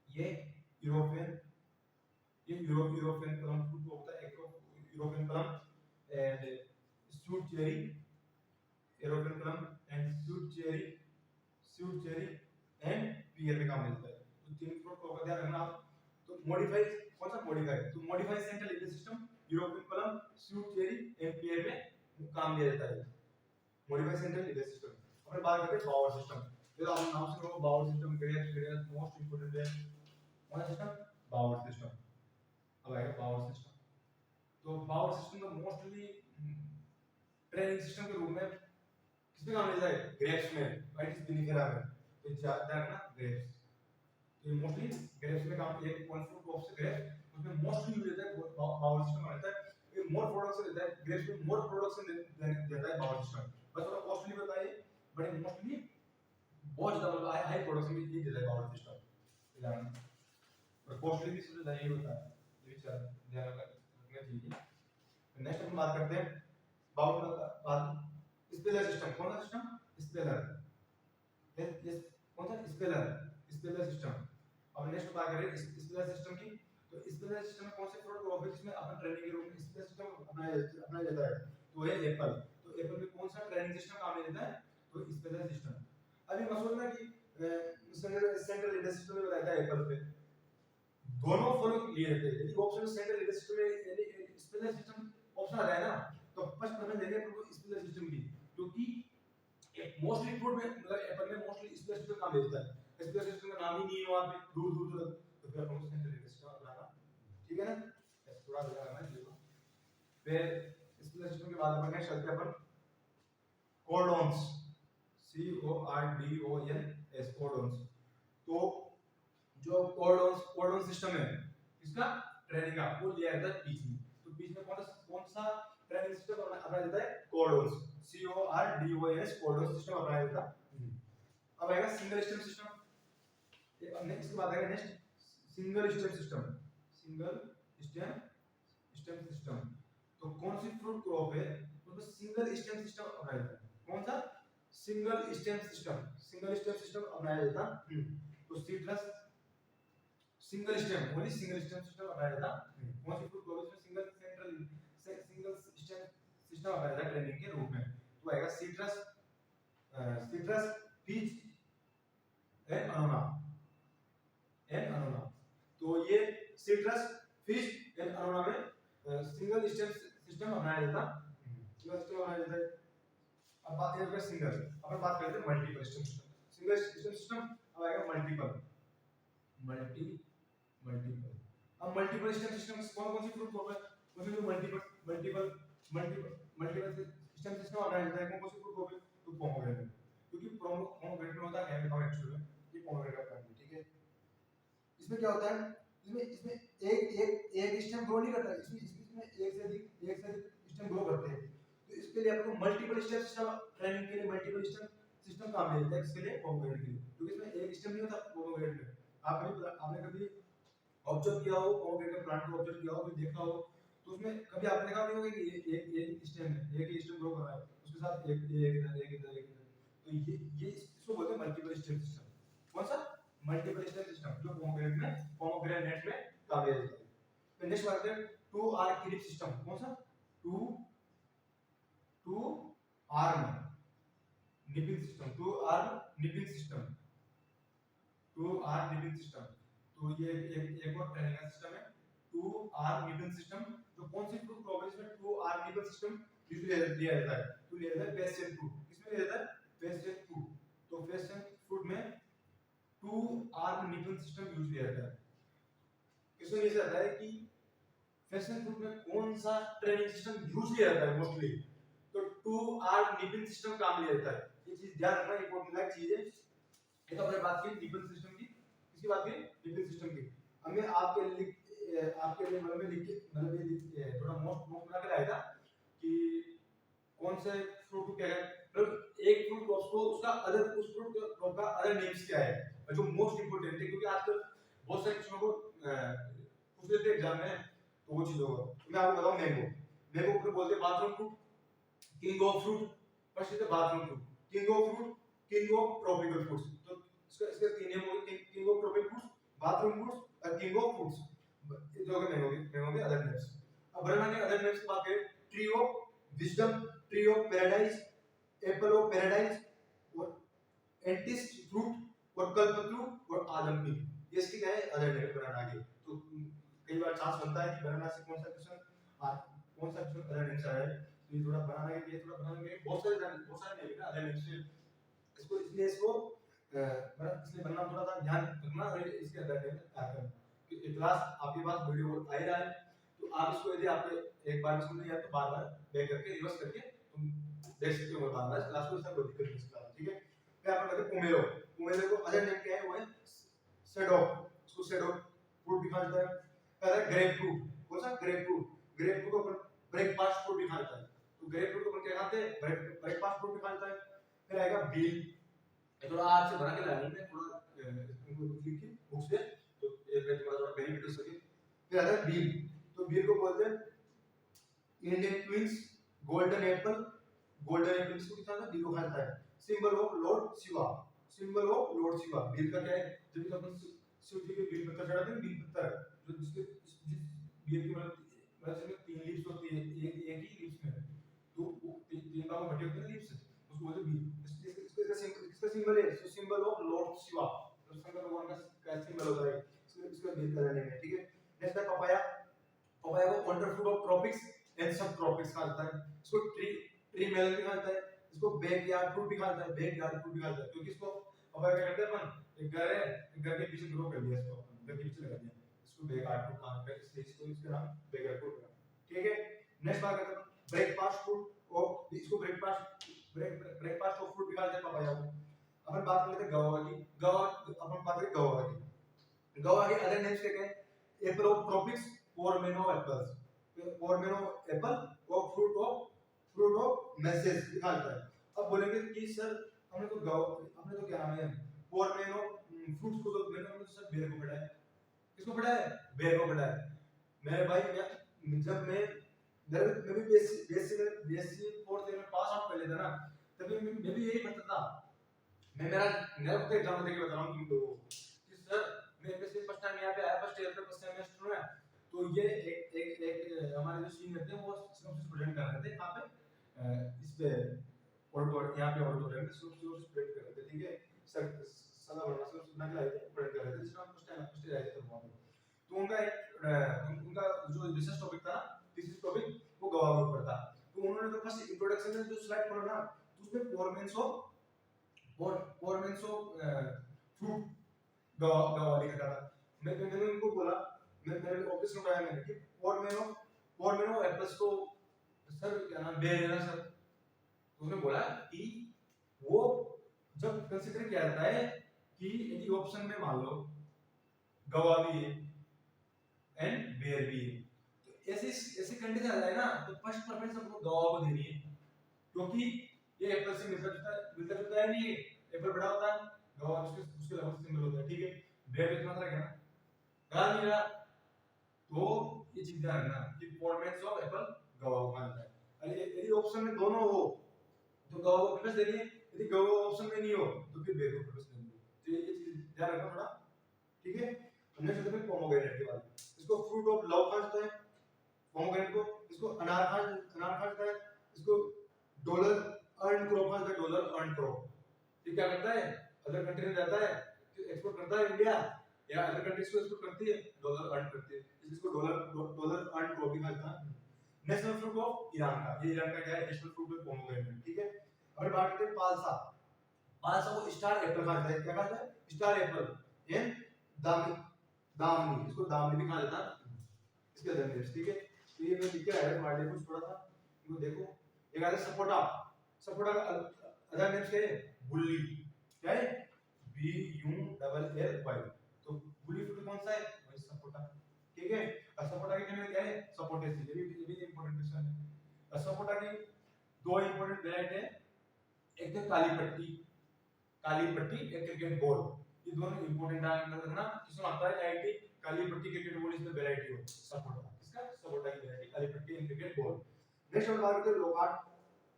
ये यूरोपियन, ये यूरोपियन प्लम फ्रूट होता है, एक European plum and sweet cherry, European plum and sweet cherry, sweet cherry and pear में काम मिलता है। तो तीन फ्रूट को ध्यान रखना आप। तो मॉडिफाइड कौन सा मॉडिफाइड, तो modified central leader system European plum, sweet cherry and pear में काम दिया जाता है मॉडिफाइड सेंट्रल लीडर सिस्टम। अपन बात करते हैं बाउल सिस्टम। तो आप नाम से bowl system grade most important है कौन सा सिस्टम, बाउल सिस्टम। अब आएगा बाउल सिस्टम। तो बाउल सिस्टम में मोस्टली ट्रेनिंग सिस्टम के रूप में किसमें काम लेता है, ग्रेप्स में, वाइट इज विनेगर में। तो ज्यादा है ना ग्रेप्स, तो मोस्टली ग्रेप्स में काम किया, कौन फ्रूट क्रॉप से ग्रेप्स उसमें मोस्टली यूज होता है बाउल सिस्टम रहता है, ये मोर प्रोडक्शन देता है ग्रेप्स में, मोर प्रोडक्शन देता है बाउल सिस्टम। बस थोड़ा कॉस्टली बताइए बट मोस्टली बहुत ज्यादा मतलब हाई प्रोडक्शन भी ये देता है पावर सिस्टम ध्यान, और कॉस्टली भी सबसे ज्यादा ये होता है, ये भी ध्यान रखना चाहिए। नेक्स्ट अपन बात करते हैं बात स्पेलर सिस्टम। कौन सा सिस्टम? स्पेलर। ये कौन सा? Speller, speller system. अब नेक्स्ट बात करें स्पेलर सिस्टम की। तो स्पेलर सिस्टम में कौन से प्रोडक्ट ऑफिस जिसमें अपन ट्रेनिंग के रूप में स्पेलर सिस्टम अपनाया जाता है? तो है एप्पल। तो एप्पल में कौन सा ट्रेनिंग सिस्टम काम में लेता है? तो स्पेलर सिस्टम। अभी मसला ना कि सेंट्रल लीडर सिस्टम में बताया था एप्पल पे, दोनों फॉलो लिए रहते हैं। यदि ऑप्शन सेंट्रल लीडर सिस्टम में यानी स्पेलर सिस्टम ऑप्शन आ जाए ना, तो फर्स्ट प्रेफरेंस देंगे अपन को स्पेलर सिस्टम की, क्योंकि मोस्टली फूड में मतलब एप्पल में मोस्टली स्पेलर सिस्टम काम लेता है। स्पेलर सिस्टम का नाम ही नहीं है वहां पे दूर दूर तक, तो फिर अपन को सेंट्रल लीडर सिस्टम अपनाना, ठीक है ना? ऐसे थोड़ा सा करना है। फिर स्पेलर सिस्टम के बाद अपन नेक्स्ट चलते हैं अपन कोडॉन्स, CORDONS, कोडॉन्स। तो जो कोडॉन सिस्टम है इसका ट्रेनिंग का वो लिया जाता है बीच में। तो बीच में कौन सा ट्रेनिंग सिस्टम अपनाया जाता है? कोडॉन्स, CORDONS, कोडॉन सिस्टम अपनाया जाता है। अब आएगा सिंगल स्टेम सिस्टम। ये हमने इसके बाद आएगा next single stem system. Single stem system. तो कौन सी फ्रूट क्रॉप है उसमें सिंगल स्टेम सिस्टम अपनाया जाता है? कौन सा? Single stem system. Single stem system अपनाया जाता है। तो citrus single stem, only single stem system अपनाया जाता है। कौन सी फ्रूट क्रॉप में सिंगल स्टेम सिस्टम अपनाया जाता है ट्रेनिंग के रूप में? तो आएगा सीट्रस, पीच एंड अनोना, तो ये सीट्रस, फिश एंड अनोना में सिंगल स्टेम सिस्टम अपनाया जाता है। सिंगल स्टेम अपनाया जाता है। अब बात करें सिंगल, अपन बात करते हैं multiple stem system. Single stem system, अब आएगा मल्टीपल। अब मल्टीपल स्टेम सिस्टम कौन कौन सी फ्रूट क्रॉप है उसमें जो मल्टीपल स्टेम सिस्टम अपनाया जाता है? कौन कौन सी फ्रूट क्रॉप है? तो पोमोग्रेनेट, क्योंकि पोमोग्रेनेट में होता है केमिकल एक्चुअली में, ये पोमोग्रेनेट का प्लांट है, ठीक है? इसमें क्या होता है? इसमें एक स्टेम ग्रो नहीं करता, इसमें एक से अधिक स्टेम ग्रो करते हैं। तो इसके लिए आपको मल्टीपल स्टेम सिस्टम ट्रेनिंग के लिए मल्टीपल स्टेम सिस्टम काम में लेता है। इसके लिए पोमोग्रेनेट के लिए, क्योंकि इसमें एक स्टेम नहीं होता पोमोग्रेनेट में। आपने कभी ऑब्जर्व किया हो पोमोग्रेनेट के प्लांट को, ऑब्जर्व किया हो, कभी देखा हो, तो उसमें कभी आपने देखा नहीं होगा कि एक स्टेम है, एक ही स्टेम ग्रो कर रहा है, उसके साथ एक इधर। तो ये इसको बोलते हैं मल्टीपल स्टेम सिस्टम। कौन सा? मल्टीपल स्टेम सिस्टम, जो पोमोग्रेनेट में काम लिया जाता है। फिर नेक्स्ट बात करते हैं टू आर्म क्लिप सिस्टम। कौन सा? Two arm nipping system, two arm nipping system. तो ये एक और ट्रेनिंग का सिस्टम है टू आर्म निपिंग सिस्टम। जो कौन सी फ्रूट क्रॉप है इसमें two arm nipping system usually लिया जाता है? तो लिया जाता है पैशन फ्रूट। किसमें लिया जाता है? Passion fruit. तो पैशन फ्रूट में two arm nipping system use किया जाता है। इसमें ये जाता है कि पैशन फ्रूट में कौन सा ट्रेनिंग सिस्टम यूज किया जाता है मोस्टली? तो टू आर्म निपिंग सिस्टम काम लिया जाता है। ये चीज ध्यान रखना इंपॉर्टेंट चीज है। ये तो हमने बात की निपिंग सिस्टम की, किसकी बात की? निपिंग सिस्टम की। हमने आपके लिए मतलब में लिख के मतलब ये थोड़ा मोस्ट बना के लाया था कि कौन से फ्रूट को क्या है, मतलब एक फ्रूट क्रॉप को उसका अदर उस फ्रूट क्रॉप का अदर नेम्स क्या है, जो मोस्ट इंपोर्टेंट है, क्योंकि आजकल बहुत सारे क्वेश्चन को पूछ लेते हैं एग्जाम में, तो वो चीज होगा। मैं आपको बताऊं मैंगो को बोलते हैं bathroom fruit, king of fruit. First is the bathroom fruit, king of fruit, king of tropical fruits. तो इसके तीन नेम हो गए, king of tropical fruits, bathroom fruits और किंग ऑफ फ्रूट्स। ये जो मैंगो के अदर नेम्स। अब बनाना के अदर नेम्स की बात करें, tree of wisdom, tree of paradise, Apple of paradise और एंटिस फ्रूट और कल्पतरू और आलमगी। ये इसके क्या है? अदर नेम बनाना के। तो कई बार चांस बनता है कि बनाना से कौन सा क्वेश्चन अदर नेम से आया है, तो ये थोड़ा बनाना के लिए बहुत सारे नेम है अदर नेम से, इसको इसलिए मतलब इसलिए बनना थोड़ा सा ध्यान रखना और इसके अदर नेम आता है कि क्लास आपके पास वीडियो आ ही रहा है, तो आप इसको यदि आपको एक बार समझ नहीं आया तो बार-बार बैक करके रिवर्स करके तुम देख सकते हो बार-बार क्लास को, इसका कोई दिक्कत नहीं है, ठीक है? फिर आप कहते हैं पोमेलो को अदर नेम क्या है? वो है सैडॉक, इसको सैडॉक फ्रूट भी कहा जाता है। फिर है ग्रेप फ्रूट, कौन सा? ग्रेप फ्रूट को अपन ब्रेकफास्ट फ्रूट भी कहा जाता है। तो ग्रेप फ्रूट को अपन क्या कहते हैं? ब्रेकफास्ट फ्रूट भी कहा जाता है। फिर आएगा बील, थोड़ा आपसे बना के लाया हूं मैं, थोड़ा इनको लिख के बुक से, तो एक में थोड़ा थोड़ा बेनिफिट हो सके। फिर आता है बील। तो बील को बोलते हैं Indian quince, golden apple. Golden apple इसको क्या था, बील को खाता है। Symbol of lord Shiva, symbol of lord Shiva. बील का क्या है, जब भी अपन शिव जी के बील पत्थर चढ़ाते हैं, बील पत्थर जो जिसके जिस बील की मतलब इसमें तीन लीव्स होती है, एक ही लीव्स में, तो वो तीन भागों में बटे होते हैं लीव्स, उसको बोलते हैं बील। इसका सिंबल है, सो सिंबल ऑफ लॉर्ड शिवा, तो शंकर भगवान का सिंबल होता है इसका बील का रहने में, ठीक है। नेक्स्ट है पपाया। पपाया को wonder fruit of tropics and सब ट्रॉपिक्स कहा जाता है। इसको ट्री ट्री मेलन भी कहा जाता है, इसको बैकयार्ड फ्रूट भी कहा जाता है, बैकयार्ड फ्रूट भी कहा जाता है, क्योंकि इसको पपाया क्या करते हैं अपन, एक घर है, एक घर के पीछे ग्रो कर दिया इसको, अपन घर के पीछे लगा दिया, इसको बैकयार्ड फ्रूट कहा जाता है, इसलिए इसको इसका नाम बैकयार्ड फ्रूट है, ठीक है। नेक्स्ट बात करते हैं ब्रेकफास्ट फ्रूट, और इसको ब्रेकफास्ट ऑफ फ्रूट भी कहा जाता है पपाया को। अपन बात कर लेते हैं गवावा की। गवावा अपन बात करें गवावा की। गवावा के अदर नेम्स क्या हैं, apple of tropics, pormeno apples, pormeno apple और फ्रूट ऑफ मैसेज लिखा जाता है। अब बोलेंगे कि सर हमने तो क्या नाम है पोरमेनो फ्रूट्स को, तो मैंने तो सर बेर को पढ़ा है। किसको पढ़ा है, बेर को पढ़ा है। मेरे भाई जब मैं भी बीएससी फोर्थ ईयर में पास आउट कर लेता ना, तभी मैं भी यही पढ़ता था। मेरा खुद एग्जाम देके बता रहा हूँ तुम लोगों को कि सर मैं वैसे फर्स्ट टाइम यहाँ पे आया, फर्स्ट ईयर पे फर्स्ट सेमेस्टर में, तो ये एक हमारे जो सीनियर थे वो स्टूडेंट कर रहे थे यहाँ पे इस पे और यहाँ पे ऑडिटोरियम में स्टूडेंट कर रहे थे, ठीक है। सर सदा वर्मा से सुनना के लाए थे, स्टूडेंट कर रहे थे, जिसमें फर्स्ट ईयर आए थे वहाँ पे। तो उनका जो रिसर्च टॉपिक था ना, थीसिस टॉपिक, वो गवाह के ऊपर था। तो उन्होंने तो फर्स्ट इंट्रोडक्शन में जो स्लाइड पढ़ा ना, तो उसमें फोरमेंस ऑफ फ्रूट गवाह लिखा था। मैंने उनको बोला, मैंने ऑफिस में बताया मैंने कि फोरमेन ऑफ एप्पल्स को सर क्या नाम बेर है ना सर, तो उसने बोला कि वो जब कंसीडर किया जाता है कि यदि ऑप्शन में मान लो गवाह भी है एंड बेर भी है, तो ऐसी कंडीशन आ जाए ना, तो फर्स्ट प्रेफरेंस हमको गवाह को देनी है, क्योंकि ये एप्पल से मिलता जुलता है नहीं है, एप्पल बड़ा होता है, गवाह उसके लगभग सिमिलर होता है, ठीक है। बेर इतना तरह का गाल नहीं रहा, तो ये चीज ध्यान रखना कि फॉर्मेट्स ऑफ एप्पल गवाह को मानता है। यदि ऑप्शन में दोनों हो तो गवाह को प्रेफरेंस देनी है, यदि गवाह ऑप्शन में नहीं हो तो फिर बेर को प्रेफरेंस देनी है। तो ये चीज ध्यान रखना थोड़ा, ठीक है। हमने सोचा था पोमोग्रेनेट के बारे में, इसको फ्रूट ऑफ लव कहा जाता है पोमोग्रेनेट को, इसको अनार कहा जाता है, इसको डॉलर अर्न क्रॉप कहा जाता है, डॉलर अर्न क्रॉप। ये क्या करता है, अदर कंट्री में जाता है, एक्सपोर्ट करता है इंडिया, या अदर कंट्रीज को एक्सपोर्ट करती है, डॉलर अर्न करती है, इसको डॉलर अर्न क्रॉप भी कहा जाता है। नेशनल फ्रूट ऑफ ईरान का, ये ईरान का क्या है, नेशनल फ्रूट है पोमोग्रेनेट, ठीक है। अब बात करते हैं पालसा। पालसा को स्टार एप्पल कहा जाता है, क्या कहा जाता है, star Apple and Damini, Damini, इसको दामिनी भी कहा जाता है, इसके अदर नेम्स, ठीक है। तो ये मैं लिख के आया तुम्हारे लिए कुछ थोड़ा सा, इनको देखो। एक आता है सपोटा, सपोटा का अदर नेम्स क्या है, बुल्ली, क्या है, B U double L Y, तो बुल्ली फ्रूट कौन सा है, वही सपोटा, ठीक है। और सपोटा की फैमिली क्या है, सपोटेसी, ये भी इंपॉर्टेंट क्वेश्चन है। और सपोटा की दो इंपॉर्टेंट वैरायटी है, एक तो काली पट्टी, एक क्रिकेट बॉल, ये दोनों इंपॉर्टेंट रखना। इसमें आता है आईटी काली पट्टी cricket ball is the variety of sapota, इसका सपोटा की वैरायटी काली पट्टी एंड क्रिकेट बॉल। नेक्स्ट हम बात करते हैं लोकार्ट,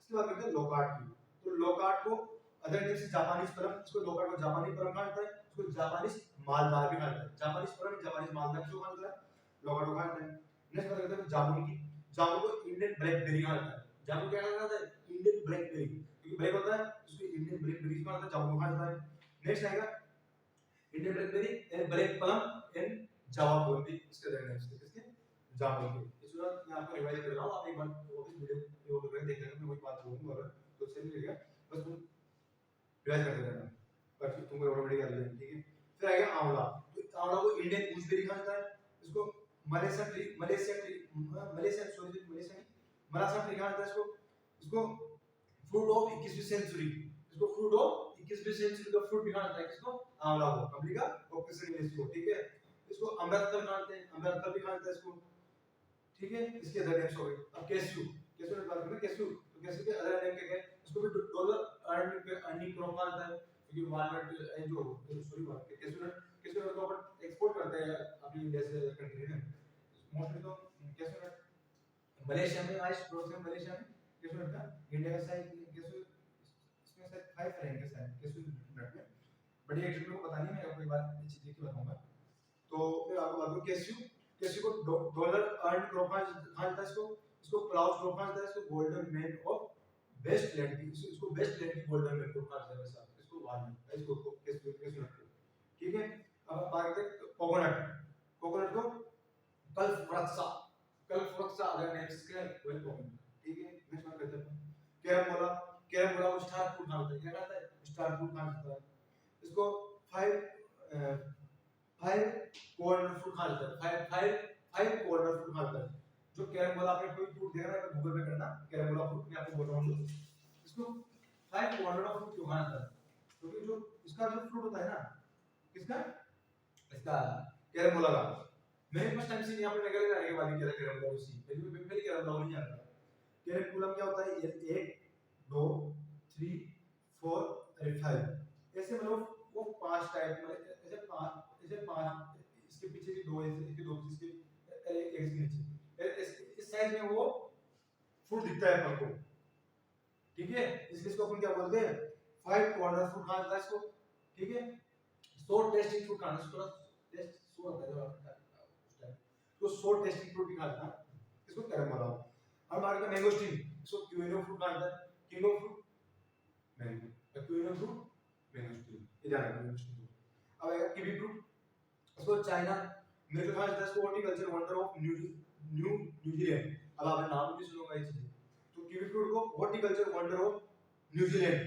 इसके बाद करते हैं लोकार्ट की। तो लोकार्ट को अदर नेम से जापानीज परम, इसको लोकार्ट को जापानी परम कहा जाता है, इसको जापानीज मालदार भी कहा जाता है, जापानीज परम जापानीज मालदार क्यों कहा जाता है, लोकार्ट को कहा जाता है। नेक्स्ट बात करते हैं जामुन की। जामुन को इंडियन ब्लैकबेरी कहा जाता है, जामुन क्या कहा जाता है, इंडियन ब्लैकबेरी, क्योंकि ब्लैक होता है उसको इंडियन ब्लैकबेरी कहा जाता है, जामुन कहा जाता है। नेक्स्ट आएगा Indian blackberry and black plum and Java बूंदी, इसके अदर नेम्स थे किसके, जामुन के। इस बार मैं आपको रिवाइज कर रहा हूं, आप एक बार वापस वीडियो को देख लेना, मैं वही बात बोलूंगा, अगर तो सही लगेगा बस तुम रिवाइज करते रहना, पर फिर तुमको ऑटोमेटिक कर लेना, ठीक है। फिर आएगा आंवला, तो आंवला को इंडियन गूसबेरी कहा जाता है, इसको मलेशिया ट्री मलासा ट्री कहा जाता है, इसको फ्रूट ऑफ 21वीं सेंचुरी, इसको फ्रूट ऑफ 21वीं सेंचुरी का फ्रूट भी कहा जाता है, किसको, आंवला को, पब्लिक का ऑक्सीजन इंग्लिश को, ठीक है। इसको अमृतफल कहा जाता है, अमृतफल भी कहा जाता है इसको, ठीक है। इसके अदर नेम्स हो गए। अब कैश्यू, कैश्यू ने बात करें कैश्यू, तो कैश्यू के अदर नेम क्या है, इसको भी डॉलर अर्निंग क्रॉप कहा जाता है, क्योंकि वालनट जो सॉरी कैशनट को अपन एक्सपोर्ट करते हैं अपनी इंडिया से कंट्री में मोस्टली। तो कैशनट मलेशिया में आज ग्रोथ है, मलेशिया में कैशनट का इंडिया का साइज कैशनट इसमें शायद 5 रहेंगे शायद कैशनट में, बट ये एक्चुअली को पता नहीं, मैं आपको एक बार अच्छी देख के बताऊंगा। तो फिर आपको बता दूं कैसियो को डॉलर अर्न प्रोफाइल कहा जाता है, इसको क्लाउड प्रोफाइल है, इसको golden man of best land की, इसको बेस्ट लैंड की गोल्डन मैन प्रोफाइल है वैसा, इसको वार्न इसको कैसियो ठीक है। अब बात करते हैं कोकोनट को कल्पवृक्षा अगर नेक्स्ट इसका वही कोकोनट ठीक है। नेक्स्ट बात करते हैं कैरमबोला को स्टार फ्रूट कहा जाता है, क्या कहता है स्टार फ्रूट कहा जाता है। इसको 5 कॉर्नर फ्रूट कहा जाता है, 5 कॉर्नर फ्रूट कहा जाता है। जो कैरमबोला आपने कोई फ्रूट देखा है गूगल पे करना कैरमबोला फ्रूट, मैं आपको बोल रहा हूं इसको 5 कॉर्नर ऑफ फ्रूट क्यों कहा जाता है, क्योंकि जो इसका जो फ्रूट होता है ना, किसका इसका कैरमबोला का, मैंने फर्स्ट टाइम से यहां पे निकल जाने के बाद क्या कैरमबोला उसी पहले कैरमबोला नहीं जानता। कैरमबोला क्या होता है, 1 2 3 4 और 5 ऐसे मतलब वो 5 टाइप मतलब ऐसे 5 इसके पीछे भी 2 ऐसे इसके 2 इसके एक इसके नीचे इस साइज में वो फ्रूट दिखता है अपन को ठीक है। इसलिए इसको अपन क्या बोलते हैं 5 कॉर्नर फ्रूट कहा जाता है इसको ठीक है। सो टेस्टिंग फ्रूट कहा इसको टेस्ट सो होता है उस टाइम तो सो टेस्टिंग फ्रूट भी कहा जाता है इसको कैरमबोला। अब हमारे का मैंगोस्टीन, इसको क्यूइनो फ्रूट कहा जाता है, king of fruit mango, queen of fruit mangosteen ये जाना है मैंगोस्टीन। अब आएगा कीवी फ्रूट, इसको चाइना में कहा जाता है, इसको हॉर्टिकल्चर वंडर ऑफ न्यूजीलैंड। अब आपने नाम भी सुना होगा इस चीज, तो कीवी फ्रूट को horticulture wonder of New Zealand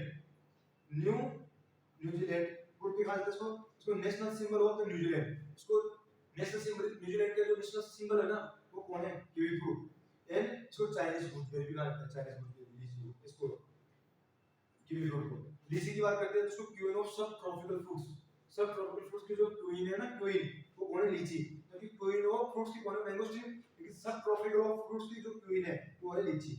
fruit भी कहा जाता है इसको। इसको national symbol of the New Zealand, इसको नेशनल सिंबल न्यूजीलैंड का जो नेशनल सिंबल है ना वो कौन है, कीवी फ्रूट। एंड इसको चाइनीज गूसबेरी भी कहा जाता है, चाइनीज गूसबेरी लीची इसको कीवी फ्रूट को। लीची की बात करते हैं तो इसको क्वीन ऑफ सब ट्रॉपिकल फ्रूट्स, सब ट्रॉपिकल फ्रूट्स की जो क्वीन है ना क्वीन वो कौन है, लीची। क्योंकि क्वीन ऑफ फ्रूट्स की कौन है, मैंगोस्टीन, लेकिन सब ट्रॉपिकल ऑफ फ्रूट्स की जो क्वीन है वो है लीची।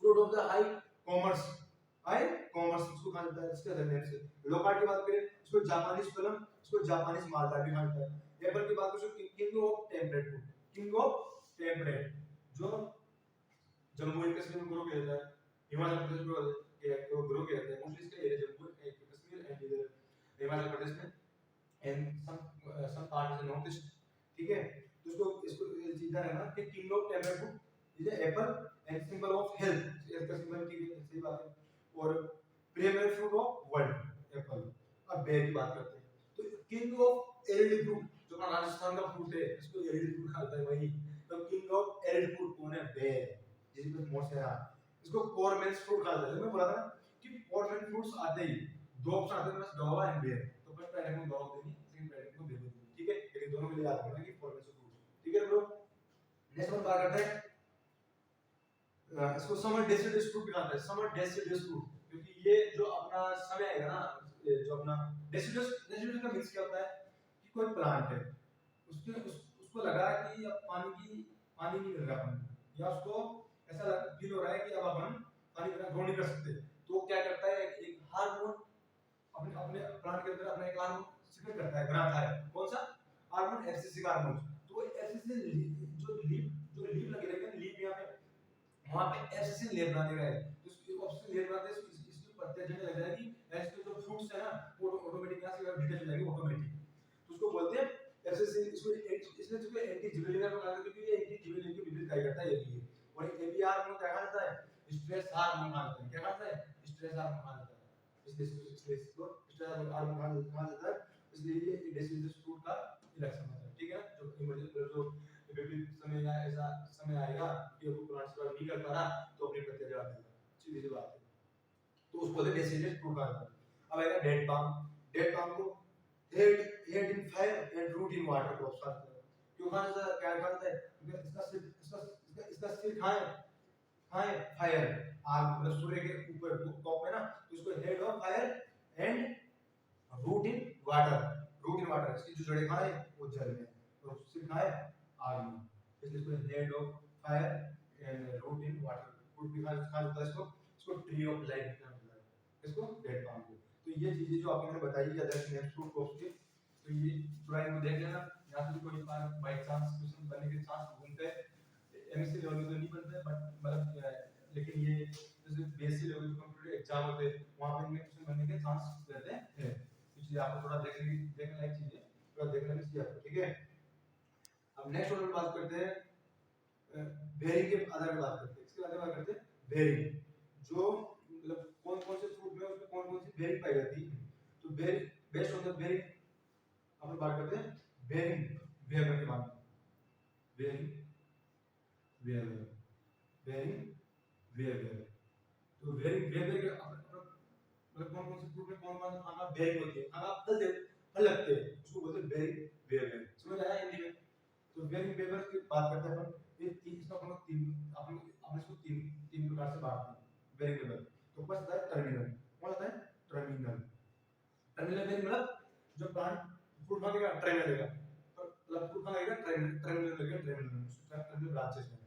Fruit of the high commerce इसको कहा जाता है इसके अदर नेम से। लोकार्ड की बात करें इसको जापानीज प्लम, इसको जापानीज मालदा भी कहा जाता है। एप्पल की बात करें king of temperate fruit, king of temperate जो जम्मू एंड कश्मीर में ग्रो किया जाता है, हिमाचल प्रदेश में ग्रो किया जाता है मोस्टली। इसका एरिया जम्मू कश्मीर एंड इधर हिमाचल प्रदेश में and some part is north east ठीक है। तो इसको इधर है ना कि king of temperate fruit is apple and symbol of health, इसका सिंबल की सही बात है। और premier fruit of world apple. अब बेर की बात करते हैं तो किंग ऑफ एरिड फ्रूट जो अपना राजस्थान का फ्रूट है इसको एरिड फ्रूट कहा जाता है भाई। तो किंग ऑफ एरिड फ्रूट कौन है, बेर, जिसके पास मोसेरा। इसको कोरमेंस फ्रूट कहा जाता है। मैं बोला था कि कोरमेन फ्रूट्स आते ही दो ऑप्शन आते हैं बस, गवावा एंड बेर। तो फर्स्ट पहले हम गवावा देंगे, सेकंड पहले हम बेर देंगे ठीक है, लेकिन दोनों के लिए याद रखना कि कोरमेंस फ्रूट ठीक है ब्रो। नेक्स्ट वन बात करते हैं इसको समर डेसिडस फ्रूट भी कहते हैं, समर डेसिडस फ्रूट, क्योंकि ये जो अपना समय है ना जो अपना डेसिडस का मींस क्या होता है कि कोई प्लांट है उसको लगा कि अब पानी नहीं मिल रहा अपन, या उसको ऐसा फील हो रहा है कि अब अपन पानी बिना ग्रो नहीं कर सकते, तो क्या करता है एक हार्मोन अपने अपने प्लांट के अंदर अपना एक हार्मोन सिक्रेट करता है, बनाता है। कौन सा हार्मोन, एफसीसी का हार्मोन। तो एफसीसी जो लीफ लगे रहेंगे लीफ यहाँ पे वहां पे एफसीसी लेयर बना देगा, तो इसकी ऑक्सीजन लेयर बनाते हैं इसकी पत्तियां जलने लग जाएगी, इसके जो फ्रूट्स है ना वो ऑटोमेटिक यहां से डिटेच हो जाएंगे ऑटोमेटिक। तो उसको बोलते हैं एफसीसी। इसमें जो एंटी जिबरेलिन का कारण क्योंकि ये एंटी जिबरेलिन के विपरीत कार्य करता है ये। और एबीआर में क्या कहा जाता है, स्ट्रेस हार्मोन कहा जाता है। क्या कहता है, स्ट्रेस हार्मोन कहा जाता है। इसलिए इसको स्ट्रेस हार्मोन कहा जाता है। इसलिए ये डिसीज फ्रूट का इलेक्शन होता है ठीक है। जो इमरजेंसी जो विपरीत समय या ऐसा समय आएगा कि वो प्लांट सर्वाइव नहीं कर पा रहा तो अपनी पत्तियां जला देगा, सीधी सी बात है। तो उसको बोलते हैं डेसिडस फ्रूट कहा जाता है। अब आएगा डेड पाम। डेड पाम को head in fire and root in water crops कहा जाता है। क्यों कहा जाता है, क्या कहा जाता है, इसका सिर कहाँ है फायर, आग मतलब सूर्य के ऊपर टॉप में ना, तो इसको head of fire and root in water. इसकी जो जड़ें कहाँ है वो जल में, और सिर कहाँ है आग में, इसलिए इसको head of fire and root in water. Root भी कहा जाता है इसको ट्री ऑफ लाइफ भी कहा जाता है इसको डेड पाम को। तो ये चीजें जो आपने बताई कि अदर नेम्स फ्रूट क्रॉप्स के, तो ये ड्राइंग को देख लेना। यहाँ से कोई बार बाई चांस क्वेश्चन बनने के चांस घूमते हैं, एमएससी लेवल में तो नहीं बनते बट मतलब लेकिन ये जैसे बीएससी लेवल के कंप्यूटर एग्जाम होते हैं वहां पे इनमें क्वेश्चन बनने के चांस रहते हैं। इसलिए आपको थोड़ा देखने लायक चीजें थोड़ा देखने में चाहिए आपको, ठीक है। अब नेक्स्ट वन बात करते हैं बेरिंग के आधार पर बात करते हैं, इसके आधार पर बात करते हैं बेरिंग, जो मतलब कौन कौन से फ्रूट में उसमें कौन कौन सी बेरिंग पाई जाती है। तो bearing based on the bearing अपन बात करते हैं बेरिंग बिहेवियर के बारे में। बेरिंग बिहेवियर, बेरिंग बिहेवियर, तो बेरिंग बिहेवियर के मतलब कौन कौन से फ्रूट में कौन कौन आगा बेरिंग होती है, आगा फल लगते हैं, उसको बोलते हैं बेरिंग बिहेवियर। समझ आया हिंदी में? तो बेरिंग बिहेवियर की बात करते हैं अपन, ये तीन इसका अपन तीन अपन इसको तीन प्रकार से बांटते हैं बेरिंग बिहेवियर। तो फर्स्ट आता है टर्मिनल। कौन आता है? टर्मिनल। टर्मिनल बेरिंग मतलब जो प्लांट फ्रूट लगेगा टर्मिनल लगेगा, मतलब फ्रूट लगेगा टर्मिनल लगेगा, टर्मिनल ब्रांचेस में।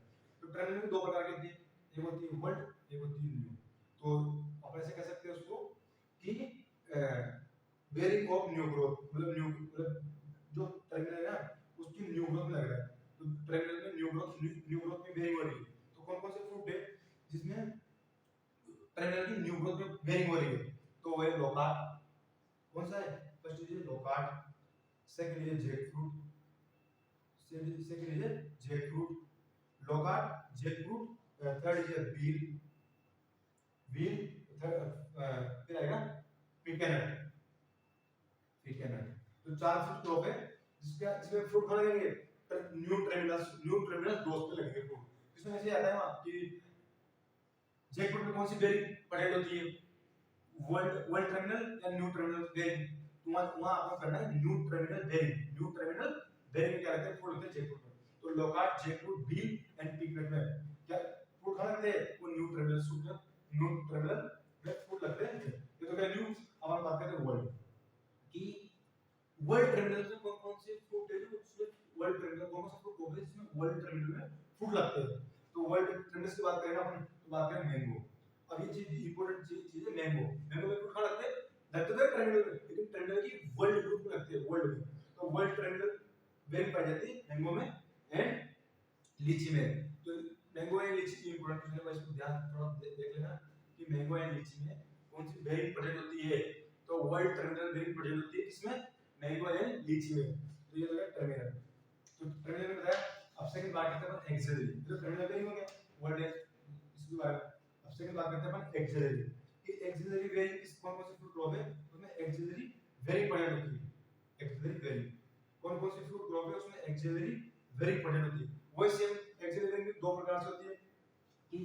तो टर्मिनल में दो प्रकार के होती है, एक होती है वर्ड, एक होती है न्यू। तो आप ऐसे कह सकते हैं उसको कि बेरिंग ऑफ न्यू ग्रोथ, मतलब न्यू मतलब जो टर्मिनल है ना उसकी न्यू ग्रोथ में लग रहा है, तो टर्मिनल में न्यू ग्रोथ में बेरिंग हो रही है। तो कौन कौन से फ्रूट है जिसमें टर्मिनल की न्यू ग्रोथ में बेरिंग हो रही है? तो वो है लोकार्ड। कौन सा है? First is loquat, second is jackfruit, second is jackfruit, loquat, jackfruit, third is बील, फिर आएगा पिकेनट। तो चार फ्रूट क्रॉप है जिसमें फ्रूट कहाँ लगेंगे? न्यू टर्मिनल डोज पे लगेंगे फ्रूट। इसमें ऐसे आता है ना कि जैकफ्रूट में कौन सी बेरिंग प्रेजेंट होती है? वर्ल्ड टर्मिनल या न्यू टर्मिनल बेरिंग। तो वहां आपको करना है new terminal bearing. New terminal bearing में क्या लगता है? फ्रूट लगते हैं जैकफ्रूट में। तो लोकार्ड, जैकफ्रूट, बील एंड पिकेनट में क्या फ्रूट कहाँ लगते हैं? वो न्यू टर्मिनल फ्रूट में, न्यू टर्मिनल में फ्रूट लगते हैं। ये तो क्या न्यू। अब हम बात करते हैं वर्ल्ड की। वर्ल्ड टर्मिनल में कौन कौन से फ्रूट है जो उसमें वर्ल्ड टर्मिनल कौन सा फ्रूट होगा जिसमें वर्ल्ड टर्मिनल में फ्रूट लगते हैं? तो वर्ल्ड टर्मिनल की बात करें अपन तो बात करें मैंगो। अब ये चीज इंपॉर्टेंट चीज है मैंगो। मैंगो में फ्रूट कहाँ लगते हैं? लगते हैं टर्मिनल में, लेकिन टर्मिनल की वर्ल्ड ग्रुप में लगते हैं, वर्ल्ड में। तो वर्ल्ड टर्मिनल बेरिंग पाई जाती है मैंगो में एंड लीची में। तो मैंगो एंड लीची की इंपॉर्टेंट चीज है, बस इसको ध्यान थोड़ा देख लेना कि मैंगो एंड लीची में कौन सी बेरिंग प्रेजेंट होती है। तो वर्ल्ड टर्मिनल बेरिंग प्रेजेंट होती है किसमें? मैंगो एंड लीची में। तो ये लगा टर्मिनल। तो टर्मिनल में बताया। अब सेकंड बात करते हैं अपन एक्सिलरी। तो टर्मिनल बेरिंग हो गया, वर्ल्ड है इसकी बात। अब सेकंड बात करते हैं अपन एक्सिलरी। कि एक्सिलरी बेरिंग किस कौन कौन से फ्रूट क्रॉप है उसमें एक्सिलरी बेरिंग प्रेजेंट होती है? एक्सिलरी बेरिंग कौन कौन से फ्रूट क्रॉप है उसमें एक्सिलरी बेरिंग प्रेजेंट होती है? वही सेम एक्सिलरी बेरिंग दो प्रकार से होती है कि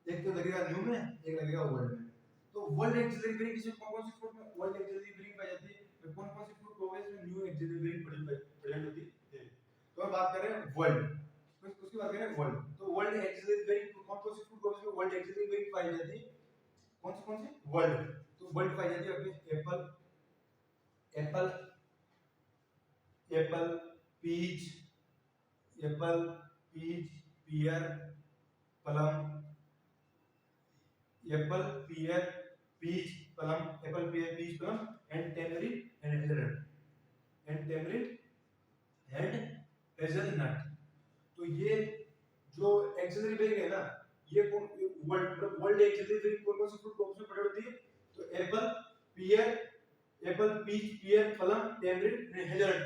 एक तो लगेगा न्यू में, एक लगेगा वर्ल्ड में। तो वर्ल्ड एक्सिलरी बेरिंग किस कौन कौन से फ्रूट में वर्ल्ड एक्सिलरी बेरिंग पाई जाती है? तो कौन कौन से फ्रूट क्रॉप है इसमें न्यू एक्सिलरी बेरिंग प्रेजेंट होती है? तो हम बात करें वर्ल्ड, तो उसकी बात करें वर्ल्ड। तो वर्ल्ड एक्सिलरी बेरिंग कौन कौन से फ्रूट क्रॉप में वर्ल्ड एक्सिलरी बेरिंग पाई जाती है? कौन सी वर्ल्ड। तो वर्ल्ड पाई जाती है अपने apple, apple, apple, peach, apple, peach, pear, plum, apple, pear, peach, plum, apple, pear, peach, plum and tamarind and hazelnut, and tamarind and hazelnut. तो ये जो एक्सिलरी बेरिंग है ना, ये कौन वर्ल्ड एक्सिलरी बेरिंग कौन कौन से फ्रूट क्रॉप्स में प्रेजेंट होती है? तो apple, pear, apple, peach, pear, plum, tamarind and hazelnut.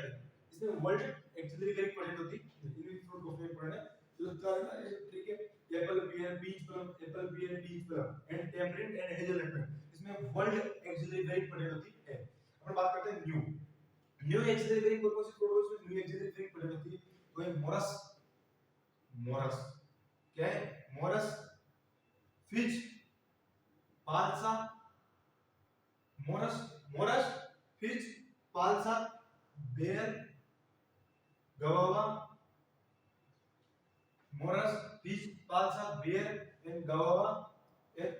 इसमें वर्ल्ड एक्सिलरी बेरिंग प्रेजेंट होती है। इन फ्रूट क्रॉप्स में प्रेजेंट है। तो ठीक है, apple, pear, peach, plum, apple, pear, peach, plum and tamarind and hazelnut. इसमें वर्ल्ड एक्सिलरी बेरिंग प्रेजेंट होती है। अब बात करते हैं न्यू। न्यू एक्सिलरी बेरिंग कौन कौन से फ्रूट क्रॉप्स में न्यू एक्सिलरी बेरिंग प्रेजेंट होती है? तो है मोरस, मोरस क्या है? Morris, fig, पालसा, Morris, Morris, fig, पालसा, बेर, गवावा, मोरस, फिज, पालसा, बेर एंड गवावा एंड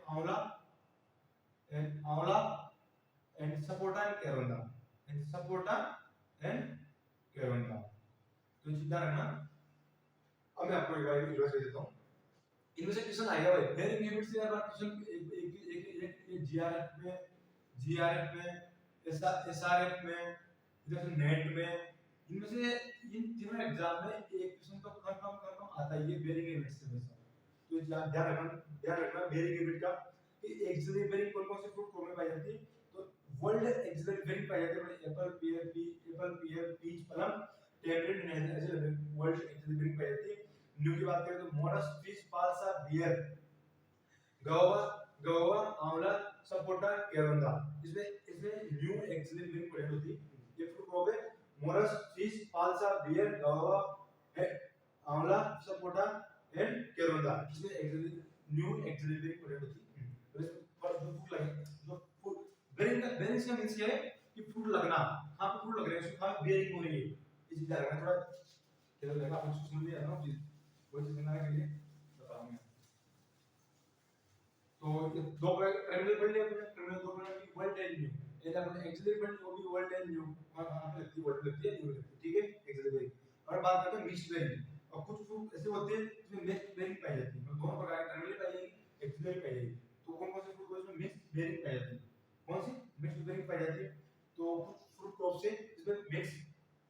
आंवला, एंड सपोटा एंड कैरोंडा, एंड सपोटा एंड कैरोंडा। तो चिंता रखना। अब मैं आपको एक बार रिवर्स दे देता हूं। इनमें से क्वेश्चन आएगा भाई, बेरिंग यूनिट से यार क्वेश्चन एक जीआरएफ में जीआरएफ में, एसआरएफ में, इधर से नेट में, इनमें से इन तीनों एग्जाम में एक क्वेश्चन तो कंफर्म आता है, ये बेरिंग यूनिट से हमेशा। तो ध्यान रखना बेरिंग यूनिट का कि एक्सिलरी बेरिंग कौन कौन से फ्रूट को में पाई जाती है। तो वर्ल्ड एक्सिलरी बेरिंग पाई जाती है apple, pear, peach, plum, temperate ऐसे वर्ल्ड एक्सिलरी बेरिंग पाई जाती है। न्यू की बात करें तो मोरस, फिश, फाल्सा, बियर, गवावा, आंवला, सपोटा, केरंदा, इसमें इसमें न्यू एक्सिलरी बेरिंग प्रेजेंट होती है। ये फ्रूट क्रॉप है मोरस, फिश, फाल्सा, बियर, गवावा, आंवला, सपोटा एंड केरंदा, इसमें axillary new axillary bearing present होती है। तो इसमें पर जो फ्रूट लगे, जो फ्रूट बेरिंग का मींस क्या है कि फ्रूट लगना, हां पे फ्रूट लग रहे हैं, उसमें कहां बेरिंग हो रही है, ये चीज ध्यान रखना। थोड़ा चलो देखा कुछ समझ में आ रहा है चीज, वो चीज समझने के लिए बताऊंगा। तो ये दो टर्मिनल पढ़ लिया आपने, टर्मिनल दो प्रकार की, वर्ल्ड एंड न्यू। ये आपने एक्सिलरी पढ़ ली, वो भी वर्ल्ड एंड न्यू, और हां पे लगती है वर्ल्ड लगती है, न्यू लगती है, ठीक है एक्सिलरी। और बात करते हैं मिक्स्ड बेरिंग। और कुछ फ्रूट ऐसे होते हैं जिसमें मिक्स्ड बेरिंग पाई जाती है, मतलब दोनों प्रकार की टर्मिनल पाई जाएगी, एक्सिलरी पाई जाएगी। तो कौन कौन से फ्रूट को इसमें मिक्स्ड बेरिंग पाई जाती है, कौन सी मिक्स्ड बेरिंग पाई जाती है? तो कुछ फ्रूट क्रॉप से इसमें मिक्स्ड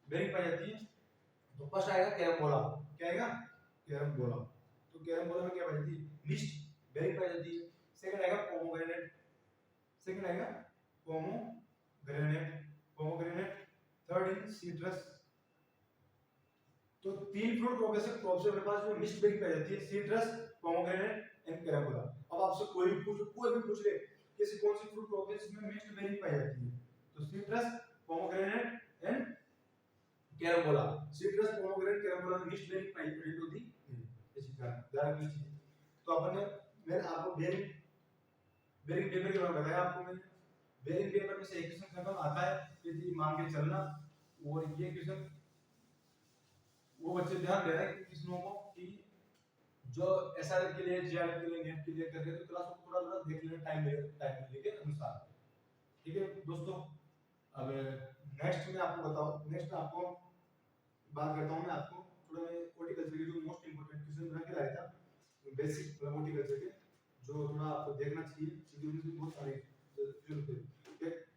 बेरिंग पाई जाती है। तो फर्स्ट आएगा कैरम्बोला, क्या आएगा कैरम्बोला। तो कैरम्बोला में क्या पाई जाती है, मिक्स्ड बेरिंग पाई जाती है। सेकंड आएगा पोमोग्रेनेट, सेकंड आएगा पोमोग्रेनेट, थर्ड इन सिट्रस। तो तीन फ्रूट क्रॉप से मेरे पास जो मिक्स्ड बेरिंग पाई जाती है, सिट्रस, पोमोग्रेनेट एंड कैरम्बोला। अब आपसे कोई भी पूछ ले कि ऐसी कौन सी फ्रूट क्रॉप है जिसमें मिक्स्ड बेरिंग पाई जाती है, तो citrus, pomegranate and carambola. Citrus, pomegranate, carambola में मिक्स्ड बेरिंग पाई होती है। इसी ध्यान रखिए। तो अपन ने मैंने आपको बेरिंग पेपर के बारे में बताया आपको मैंने। बेरिंग पेपर में से एक क्वेश्चन खत्म आता है, यदि मान के चलना। और ये क्वेश्चन वो बच्चे ध्यान दे रहे हैं क्वेश्चनों को कि जो एसआरएफ के लिए, जीआरएफ के लिए, नेट के लिए कर रहे हैं, तो क्लास को थोड़ा देख लेना टाइम लेके अनुसार, ठीक है दोस्तों। अब नेक्स्ट में आपको बताओ, नेक्स्ट आपको बात करता हूं मैं आपको थोड़ा मैं हॉर्टिकल्चर के जो मोस्ट इंपोर्टेंट क्वेश्चन बना के लाया था, बेसिक हॉर्टिकल्चर के, जो थोड़ा आपको देखना चाहिए क्योंकि उनसे बहुत सारे क्वेश्चन होते हैं।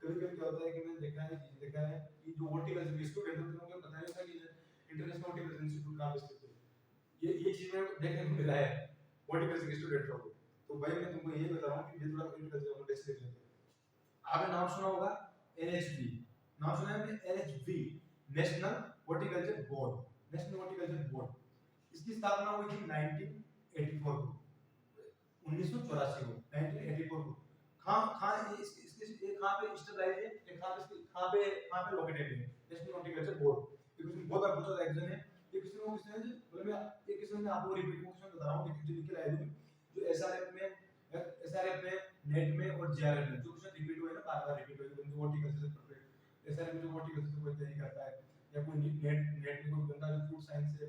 कभी-कभी क्या होता है कि मैंने देखा है कि जो हॉर्टिकल्चर के स्टूडेंट होते हैं उनको पता नहीं होता कि इंटरनेशनल हॉर्टिकल्चर इंस्टीट्यूट कहां पे स्थित है। ये चीज में देखने को मिला है हॉर्टिकल्चर के स्टूडेंट को। तो भाई मैं तुमको यही बता रहा हूं कि ये थोड़ा हॉर्टिकल्चर का बेसिक देख लेते हैं। आपने नाम सुना होगा एनएचबी, नाम सुना है NHB, national horticulture board, national horticulture board. इसकी स्थापना हुई थी 1984 को, 1984 को, 1984 को। इसके कहां पे स्टेबलाइज है, ये कहां पे लोकेटेड है नेशनल हॉर्टिकल्चर बोर्ड। ये क्वेश्चन बहुत बार पूछा था एग्जाम में। ये क्वेश्चन है मतलब मैं ये क्वेश्चन में आपको रिपीट क्वेश्चन बता रहा हूं, लिख के लाया हूं जो एसआरएफ में, नेट में और जीआरएफ में जो क्वेश्चन रिपीट हुए ना, बार-बार रिपीट हुए, बंदे हॉर्टिकल्चर परफेक्ट एसआरएफ में जो हॉर्टिकल्चर से कोई तैयारी करता है, या कोई नेट में कोई बंदा जो फूड साइंस से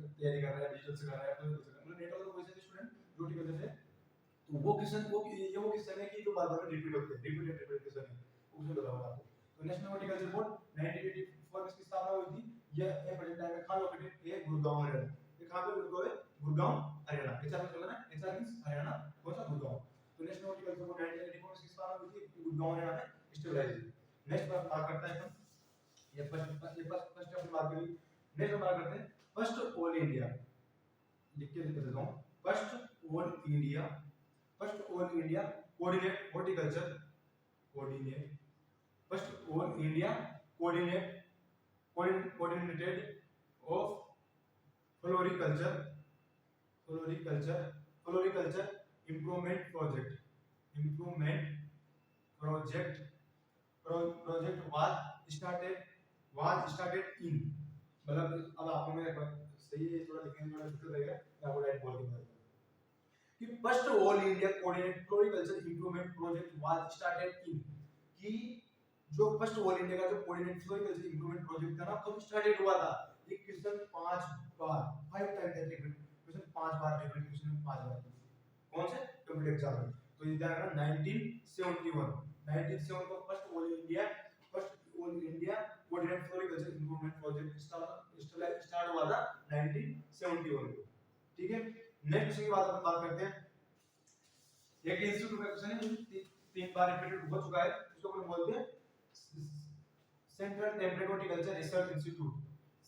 तैयारी कर रहा है, डिजिटल से कर रहा है, तो मतलब नेट वाला कोई से स्टूडेंट जो हॉर्टिकल्चर से, तो वो क्वेश्चन ये वो क्वेश्चन है कि जो बार-बार रिपीट होते हैं, रिपीटेड क्वेश्चन है, वो क्वेश्चन बताऊंगा आपको। तो नेशनल हॉर्टिकल्चर बोर्ड 1984 में इसकी स्थापना हुई थी। ये प्रेजेंट टाइम में कहां लोकेटेड है, गुड़गांव हरियाणा। ये कहां पे लोकेटेड है, गुड़गांव हरियाणा। एचआर में चलना है, एचआर मींस हरियाणा, कौन सा गुड़गांव। तो नेशनल हॉर्टिकल्चर बोर्ड 1984 में इसकी स्थापना हुई थी, गुड़गांव हरियाणा में स्टेबलाइज है। नेक्स्ट बात करते हैं अपन, ये फर्स्ट अपन बात करी। नेक्स्ट बात करते हैं फर्स्ट ऑल इंडिया, लिख के देता हूं, first all India coordinate horticulture, coordinate, first all India coordinated of floriculture improvement project was started in, मतलब अब आपको मैं सही है थोड़ा लिखने में दिक्कत रहेगा, मैं आपको राइट बोल दूंगा कि first all India coordinate floriculture improvement project was started in, कि जो फर्स्ट ऑल इंडिया का जो कोऑर्डिनेट फ्लोरिकल्चर इम्प्रूवमेंट प्रोजेक्ट था ना, कब स्टार्टेड हुआ था। ये क्वेश्चन 5 टाइम रिपीट, क्वेश्चन 5 बार रिपीट, क्वेश्चन 5 बार कौन से कंप्यूटर एग्जाम में। तो ये ध्यान रखना 1971 को first all India coordinate floriculture improvement project start हुआ था 1971 को, ठीक है। नेक्स्ट क्वेश्चन की बात करते हैं। एक इंस्टीट्यूट का क्वेश्चन है जो 3 बार रिपीटेड हो चुका है, इसको अपन बोलते हैं central temperate horticulture research institute.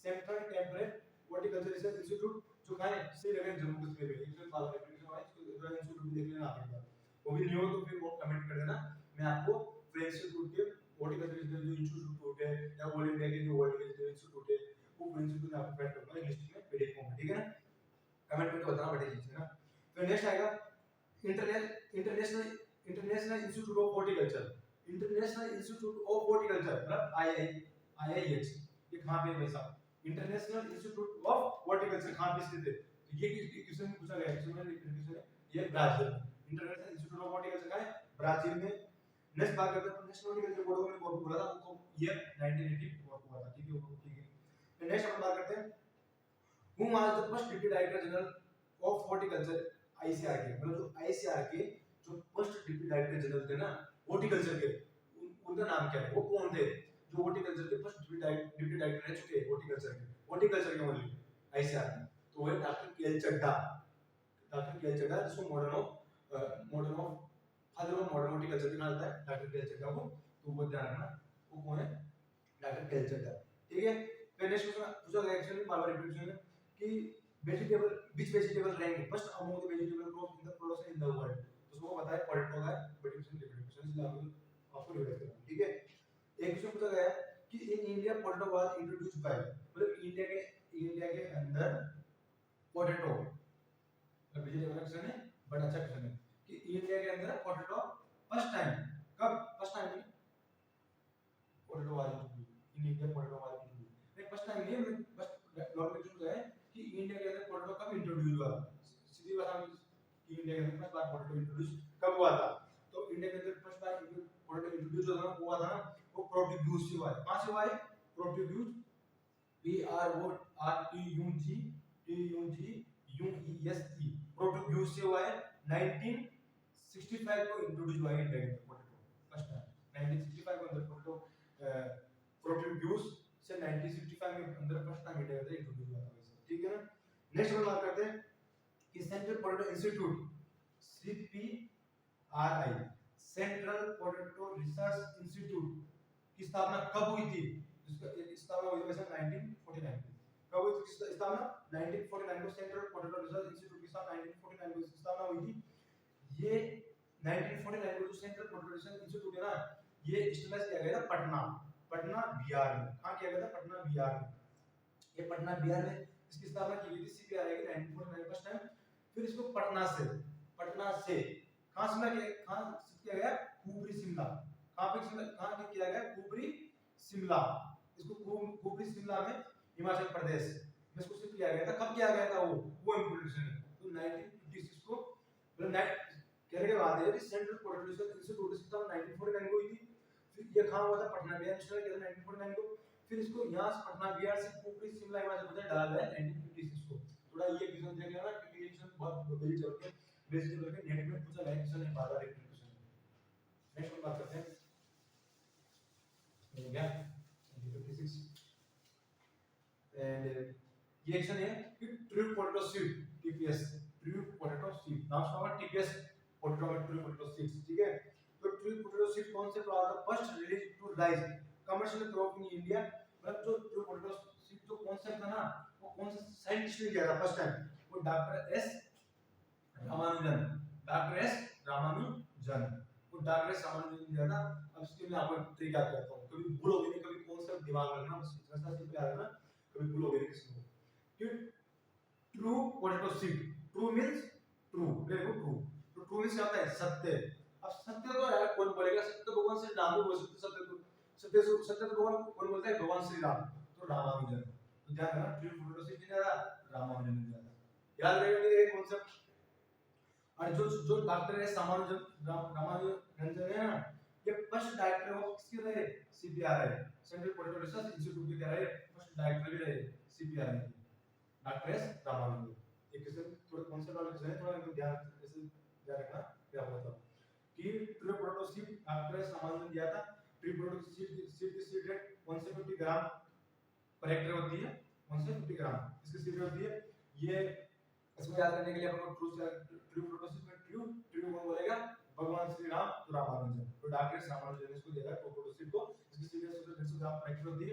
Central temperate horticulture research institute जो कहां है, श्रीनगर जम्मू कश्मीर में। इसमें फॉलो एप्लीकेशन है, इसको इंस्टीट्यूट भी देख लेना आप एक बार, वो भी नहीं हो तो फिर वो कमेंट कर देना, मैं आपको फ्रेंच इंस्टीट्यूट के हॉर्टिकल्चर रिसर्च जो इंस्टीट्यूट है या ऑल इंडिया के जो हॉर्टिकल्चर इंस्टीट्यूट है वो इंस्टीट्यूट आपको फाइंड करना है लिस्ट में पीडीएफ में, ठीक है ना, कमेंट करके बताना पड़ेगा चीज ना। फिर नेक्स्ट आएगा international international institute of horticulture. International institute of horticulture मतलब आईआईएच, ये कहां पे है भाई साहब, इंटरनेशनल इंस्टीट्यूट ऑफ हॉर्टिकल्चर कहां पे स्थित है, तो ये क्वेश्चन में पूछा गया, क्वेश्चन में रिपीटेशन है, ये ब्राजील में। इंटरनेशनल इंस्टीट्यूट ऑफ हॉर्टिकल्चर कहां है, ब्राजील में। नेक्स्ट बात करते हैं नेशनल हॉर्टिकल्चर बोर्ड में बहुत बोला था उनको, ये 1984 हुआ था, ठीक है वो ठीक है। फिर नेक्स्ट अपन बात करते हैं who was the first deputy director general of horticulture, ICR के, मतलब जो ICR के जो फर्स्ट डिप्टी डायरेक्टर जनरल थे ना हॉर्टिकल्चर के, उनका नाम क्या है, वो कौन थे जो हॉर्टिकल्चर के फर्स्ट डिप्टी डायरेक्टर रह चुके हैं हॉर्टिकल्चर के ओनली ICR में, तो वो है doctor KL Chadha. Doctor KL Chadha जिसको modern of father of modern horticulture भी कहा जाता है डॉक्टर केएल चड्ढा को, तो वो ध्यान रखना वो कौन है, डॉक्टर केएल चड्ढा, ठीक है। फिर नेक्स्ट क्वेश्चन पूछा गया एक्चुअली बार-बार रिपीटेशन है कि vegetable which vegetable rank first among the vegetable crop in the production in the world, तो उसको पता है पोटैटो है, बट इसमें रिपीटेशन इसलिए आपको रिवाइज करना है, ठीक है। एक क्वेश्चन पूछा गया कि in India potato was introduced by, मतलब इंडिया के अंदर पोटैटो वेजिटेबल क्वेश्चन है, बड़ा अच्छा क्वेश्चन है कि इंडिया के अंदर पोटैटो फर्स्ट टाइम कब, first time potato was in India potato was introduced, first time नहीं, बस लॉन्ग में चूज है कि इंडिया के अंदर पोटैटो कब इंट्रोड्यूस हुआ, सीधी बात है कि इंडिया के अंदर फर्स्ट बार पोटैटो इंट्रोड्यूस कब हुआ था, तो इंडिया के अंदर फर्स्ट बार पोटैटो इंट्रोड्यूस हुआ था ना वो पोर्टुगीज से हुआ है। कहां से हुआ है, पोर्टुगीज, PROTUGUESE, पोर्टुगीज से हुआ है। 1965 को इंट्रोड्यूस हुआ है इंडिया के अंदर पोटैटो फर्स्ट टाइम, 1965 को अंदर पोटैटो पोर्टुगीज से 1965 में अंदर फर्स्ट टाइम इंडिया के अंदर इंट्रोड्यूस हुआ था, ठीक है ना। नेक्स्ट हम बात करते हैं कि central potato institute CPRI, central potato research institute की स्थापना कब हुई थी, जिसका स्थापना हुई थी 1949 में, कब हुई थी स्थापना 1949 को, सेंट्रल पोटैटो रिसर्च इंस्टीट्यूट की स्थापना 1949 को स्थापना हुई थी। ये 1949 को जो सेंट्रल पोटैटो रिसर्च इंस्टीट्यूट है ना ये एस्टेब्लिश किया गया था पटना बिहार में। कहां किया गया था, पटना बिहार में, ये पटना बिहार में इसकी स्थापना की गई थी CPRI की 1949 फर्स्ट टाइम। फिर इसको पटना से कहां किया गया, कुबरी शिमला, कहां किया गया, कुबरी शिमला, इसको कुबरी शिमला में हिमाचल प्रदेश में इसको शिफ्ट किया गया था। कब किया गया था वो इंप्लीमेंटेशन है तो 1956 को, मतलब कहने के बाद है कि सेंट्रल पोटैटो रिसर्च इंस्टीट्यूट की स्थापना 1949 को हुई थी। फिर ये कहां हुआ था, पटना बिहार में किया था 1949 को। फिर इसको यहां से पटना बिहार से कुबरी शिमला हिमाचल प्रदेश डाला गया 1956 को। थोड़ा ये क्वेश्चन देख लेना क्योंकि ये क्वेश्चन बहुत बड़ी चलते हैं, बेसिकली करके नेट में पूछा गया क्वेश्चन है, बार-बार रिपीट क्वेश्चन है। नेक्स्ट हम बात करते हैं हो गया 56 एंड ये क्वेश्चन है कि true potato seed TPS, true potato seed नाम सुना होगा TPS पोटैटो में ट्रू पोटैटो सीड्स, ठीक है। तो ट्रू पोटैटो सीड कौन से प्रोडक्ट था, first release to rise commercial crop in India, मतलब जो ट्रू पोटैटो सीड जो कांसेप्ट था ना वो कौन से साइंटिस्ट ने किया था फर्स्ट टाइम, वो doctor S Ramanujan, doctor S Ramanujan, वो डॉक्टर एस रामानुजन ने किया था। अब इसके लिए आपको ट्रिक याद करता हूं, कभी भूलोगे नहीं, कभी कांसेप्ट दिमाग में रखना, बस इतना सा याद रखना, कभी भूलोगे नहीं किसी को। कि true potato seed, true means true, देखो ट्रू, तो ट्रू मींस क्या होता है, सत्य। अब सत्य तो यार कौन बोलेगा, सत्य तो भगवान श्री राम बोल सकते, सत्य तो भगवान कौन बोलता है, भगवान श्री राम, तो रामानुजन। तो ध्यान रखना ट्रू पोटैटो सीड किया था रामानुजन ने किया था, याद रहेगा ये कांसेप्ट। और जो डॉक्टर है रामानुजन है ना ये फर्स्ट डायरेक्टर ऑफ किसके रहे, CPRI, central potato research institute के क्या रहे, फर्स्ट डायरेक्टर भी रहे CPRI के, डॉक्टर एस रामानुजन। एक क्वेश्चन थोड़ा कॉन्सेप्ट वाला क्वेश्चन है, थोड़ा इनको ध्यान रखना क्या होता है कि true potato seed doctor S Ramanujan दिया था। ट्रू पोटैटो सीड की सीड रेट 150 ग्राम पर हेक्टेयर होती है, 150 ग्राम इसकी सीड होती है। ये इसको याद करने के लिए अपन को ट्रू पोटैटो सीड में ट्रू कौन बोलेगा, भगवान श्री राम तो रामानुजन, तो डॉक्टर रामानुजन ने इसको दिया कोकोडोसिल को, इसकी सीरियस होता है 150 ग्राम पर किलो दी,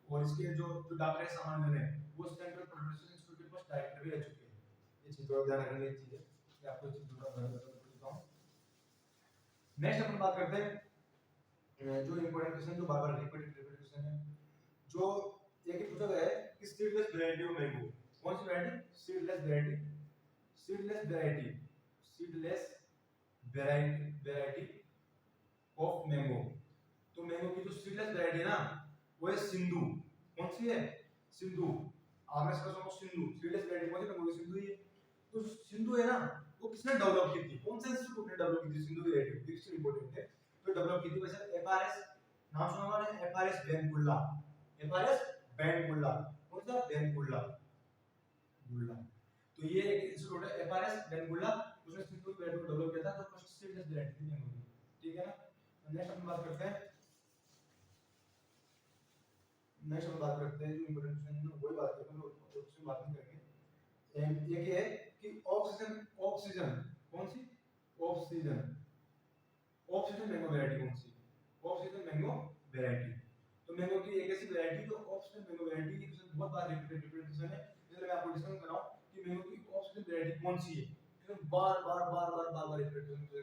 और इसके जो डॉक्टर रामानुजन है वो सेंट्रल प्रोड्यूसर इंस्टीट्यूट के पास डायरेक्टर भी रह चुके हैं। ये चीज थोड़ा ध्यान रखने की चीज है कि आपको चीज थोड़ा बता देता हूं। नेक्स्ट अपन बात करते हैं जो इंपॉर्टेंट क्वेश्चन जो बार-बार रिपीटेड क्वेश्चन है, जो एक ही पूछा गया है कि सीडलेस वैरायटी ऑफ मैंगो, कौन सी variety? Seedless variety, seedless variety, seedless variety of mango. तो मैंगो की जो सीडलेस वैरायटी है ना वो है सिंधु। कौन सी है? सिंधु। आगे इसका सॉन्ग सिंधु, सीडलेस वैरायटी कौन सी मैंगो की? सिंधु ही है। तो सिंधु है ना वो किसने डेवलप की थी? कौन से इंस्टीट्यूट ने डेवलप की थी Sindhu variety? This is important है। तो डेवलप की थी वैसे एफआरएस, नाम सुना होगा ना, एफआरएस बेनगुल्ला, एफआरएस बेनगुल्ला। कौन सा? बेनगुल्ला, गुल्ला। तो ये एक इंस्टीट्यूट है एफआरएस बेनगुल्ला, उसने सिंधु वैरायटी को डेवलप किया था, जो फर्स्ट सीडलेस वैरायटी थी मैंगो की। ठीक है ना। नेक्स्ट हम बात करते हैं, नेक्स्ट हम बात करते हैं जो इंपॉर्टेंट क्वेश्चन है वही बात करते हैं, उससे बात नहीं करेंगे। एंड ये क्या है कि ऑक्सीजन, ऑक्सीजन कौन सी? ऑक्सीजन, ऑक्सीजन मैंगो वैरायटी कौन सी? Oxygen mango variety. तो मैंगो की एक ऐसी वैरायटी जो ऑक्सीजन मैंगो वैरायटी, ये क्वेश्चन बहुत बार रिपीटेड क्वेश्चन है, इसलिए मैं आपको डिस्कस कर रहा हूं कि मैंगो की ऑक्सीजन वैरायटी कौन सी है। तो बार बार रिपीटेड क्वेश्चन है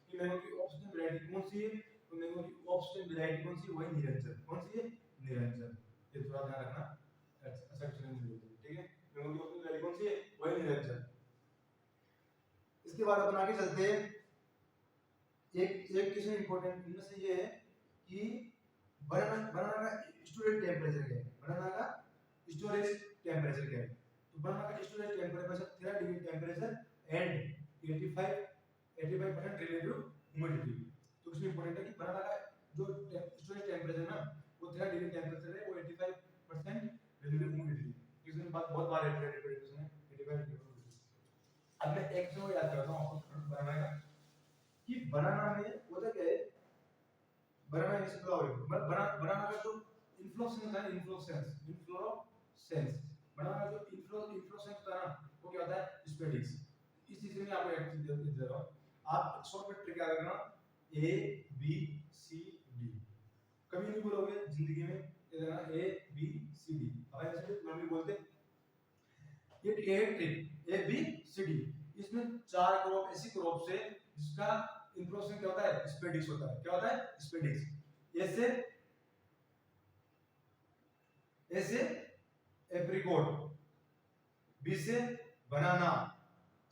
कि मैंगो की ऑक्सीजन वैरायटी कौन सी है। तो मैंगो की ऑक्सीजन वैरायटी कौन सी? वही निरंजन। कौन सी है? निरंजन। ये थोड़ा ध्यान रखना, अच्छा क्वेश्चन नहीं है। ठीक है, मैंगो की ऑक्सीजन वैरायटी कौन सी है? वही निरंजन। इसके बाद अपन आगे चलते हैं, एक एक क्वेश्चन इंपॉर्टेंट इनमें से ये है कि बनाना बनाना का स्टोरेज टेंपरेचर क्या है? बनाना का स्टोरेज टेंपरेचर क्या है? तो बनाना का storage temperature 13 degree temperature and 85% relative humidity. तो इसमें इंपॉर्टेंट है कि बनाना का जो स्टोरेज टेंपरेचर ना वो 13 डिग्री टेंपरेचर है, वो 85% रिलेटिव ह्यूमिडिटी। इसमें बात बहुत बार रिपीटेड क्वेश्चन है 85 ह्यूमिडिटी। अब मैं एक जो याद करता हूं आपको बनाना का कि बनाना में होता क्या है, बनाना इज फ्लावरिंग, बनाना का जो इन्फ्लोरेसेंस है, इन्फ्लोरेसेंस, बनाना का जो इन्फ्लोरेसेंस होता है ना वो क्या होता है? स्पेडिक्स। इस चीज में आपको एक चीज दे रहा हूं, आप शॉर्टकट ट्रिक क्या करना, ए बी सी डी, कभी नहीं बोलोगे जिंदगी में ये देना ए बी सी डी। अब ऐसे नॉर्मली बोलते ये trick A B C D. इसमें चार क्रॉप, ऐसी क्रॉप से जिसका इन्फ्लोरेसेंस क्या होता है? स्पेडिक्स होता है। क्या होता है? स्पेडिक्स। ऐसे ऐसे एप्रिकॉट, बी से बनाना,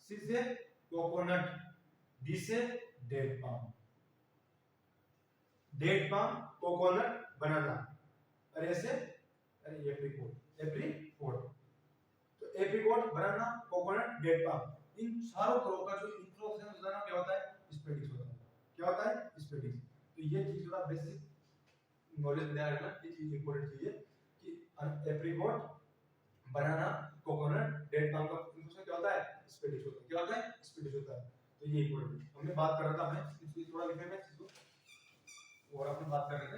सी से कोकोनट, डी से date palm, date palm, coconut, banana, और ऐसे अरे एप्रिकॉट, एप्रिकॉट। तो apricot, banana, coconut, date palm, इन चारों क्रॉप का जो इन्फ्लोरेसेंस होता है ना क्या होता है? स्पेडिक्स होता है। क्या होता है? स्पेडिक्स। तो ये चीज थोड़ा बेसिक नॉलेज में रखना, ये चीज इंपॉर्टेंट चीज है कि apricot, banana, coconut, date palm का इन्फ्लोरेसेंस क्या होता है? स्पेडिक्स होता है। क्या होता है? स्पेडिक्स होता है। तो ये इंपॉर्टेंट है। हमने बात कर रहा था, हमने इसलिए थोड़ा लिखने में चीजों और अपन बात कर रहे थे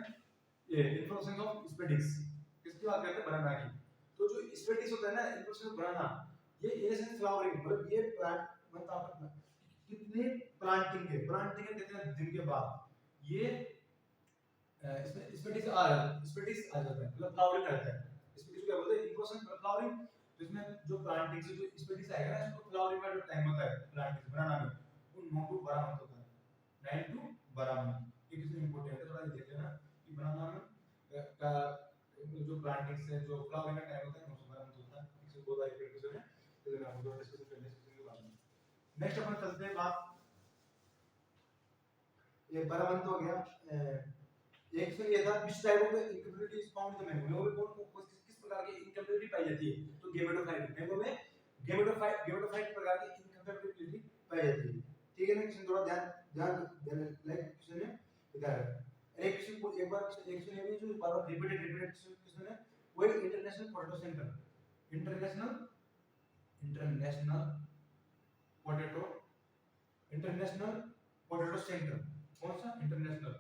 ये इन्फ्लोरेसेंस ऑफ स्पेडिक्स। किसकी बात करते हैं? बनाना की। तो जो स्पेडिक्स होता है ना, इन्फ्लोरेसेंस बनाना, ये एसेंस फ्लावरिंग, मतलब ये प्लांट मतलब आप कितने प्लांटिंग के कितने दिन के बाद ये इसमें स्पेडिक्स आ जाता है, मतलब फ्लावरिंग करता है। स्पेडिक्स क्या बोलते हैं? Inflorescence flowering. तो इसमें जो प्लांटिंग से जो स्पेडिक्स आएगा ना, इसको फ्लावरिंग का जो टाइम होता है प्लांटिंग बनाना में, वो 9 to 12 मंथ होता है। 9 to 12 मंथ। ये कितनी इंपॉर्टेंट है, थोड़ा ये देख लेना कि बनाना में का जो प्लांटिंग से जो फ्लावरिंग का टाइम होता है 9 से 12 मंथ होता है। इससे बहुत सारी क्वेश्चन है, तो मैं आपको डिस्कस करने के बाद में नेक्स्ट अपन चलते हैं बात, ये 12 मंथ हो गया। एक से ये था which type of incomplete is found in the mango, mango में कौन किस प्रकार की इनकम्प्लीटिटी पाई जाती है? तो गेमेटोफाइट, मैंगो में गेमेटोफाइट प्रकार की इनकम्प्लीटिटी पाई जाती है। ठीक है ना, किसी थोड़ा ध्यान ध्यान लाइक किसी ने इधर एक किसी को एक बार एक से नहीं जो बार बार रिपीटेड किसी ने वो international potato centre, international potato international potato centre, कौन सा? इंटरनेशनल।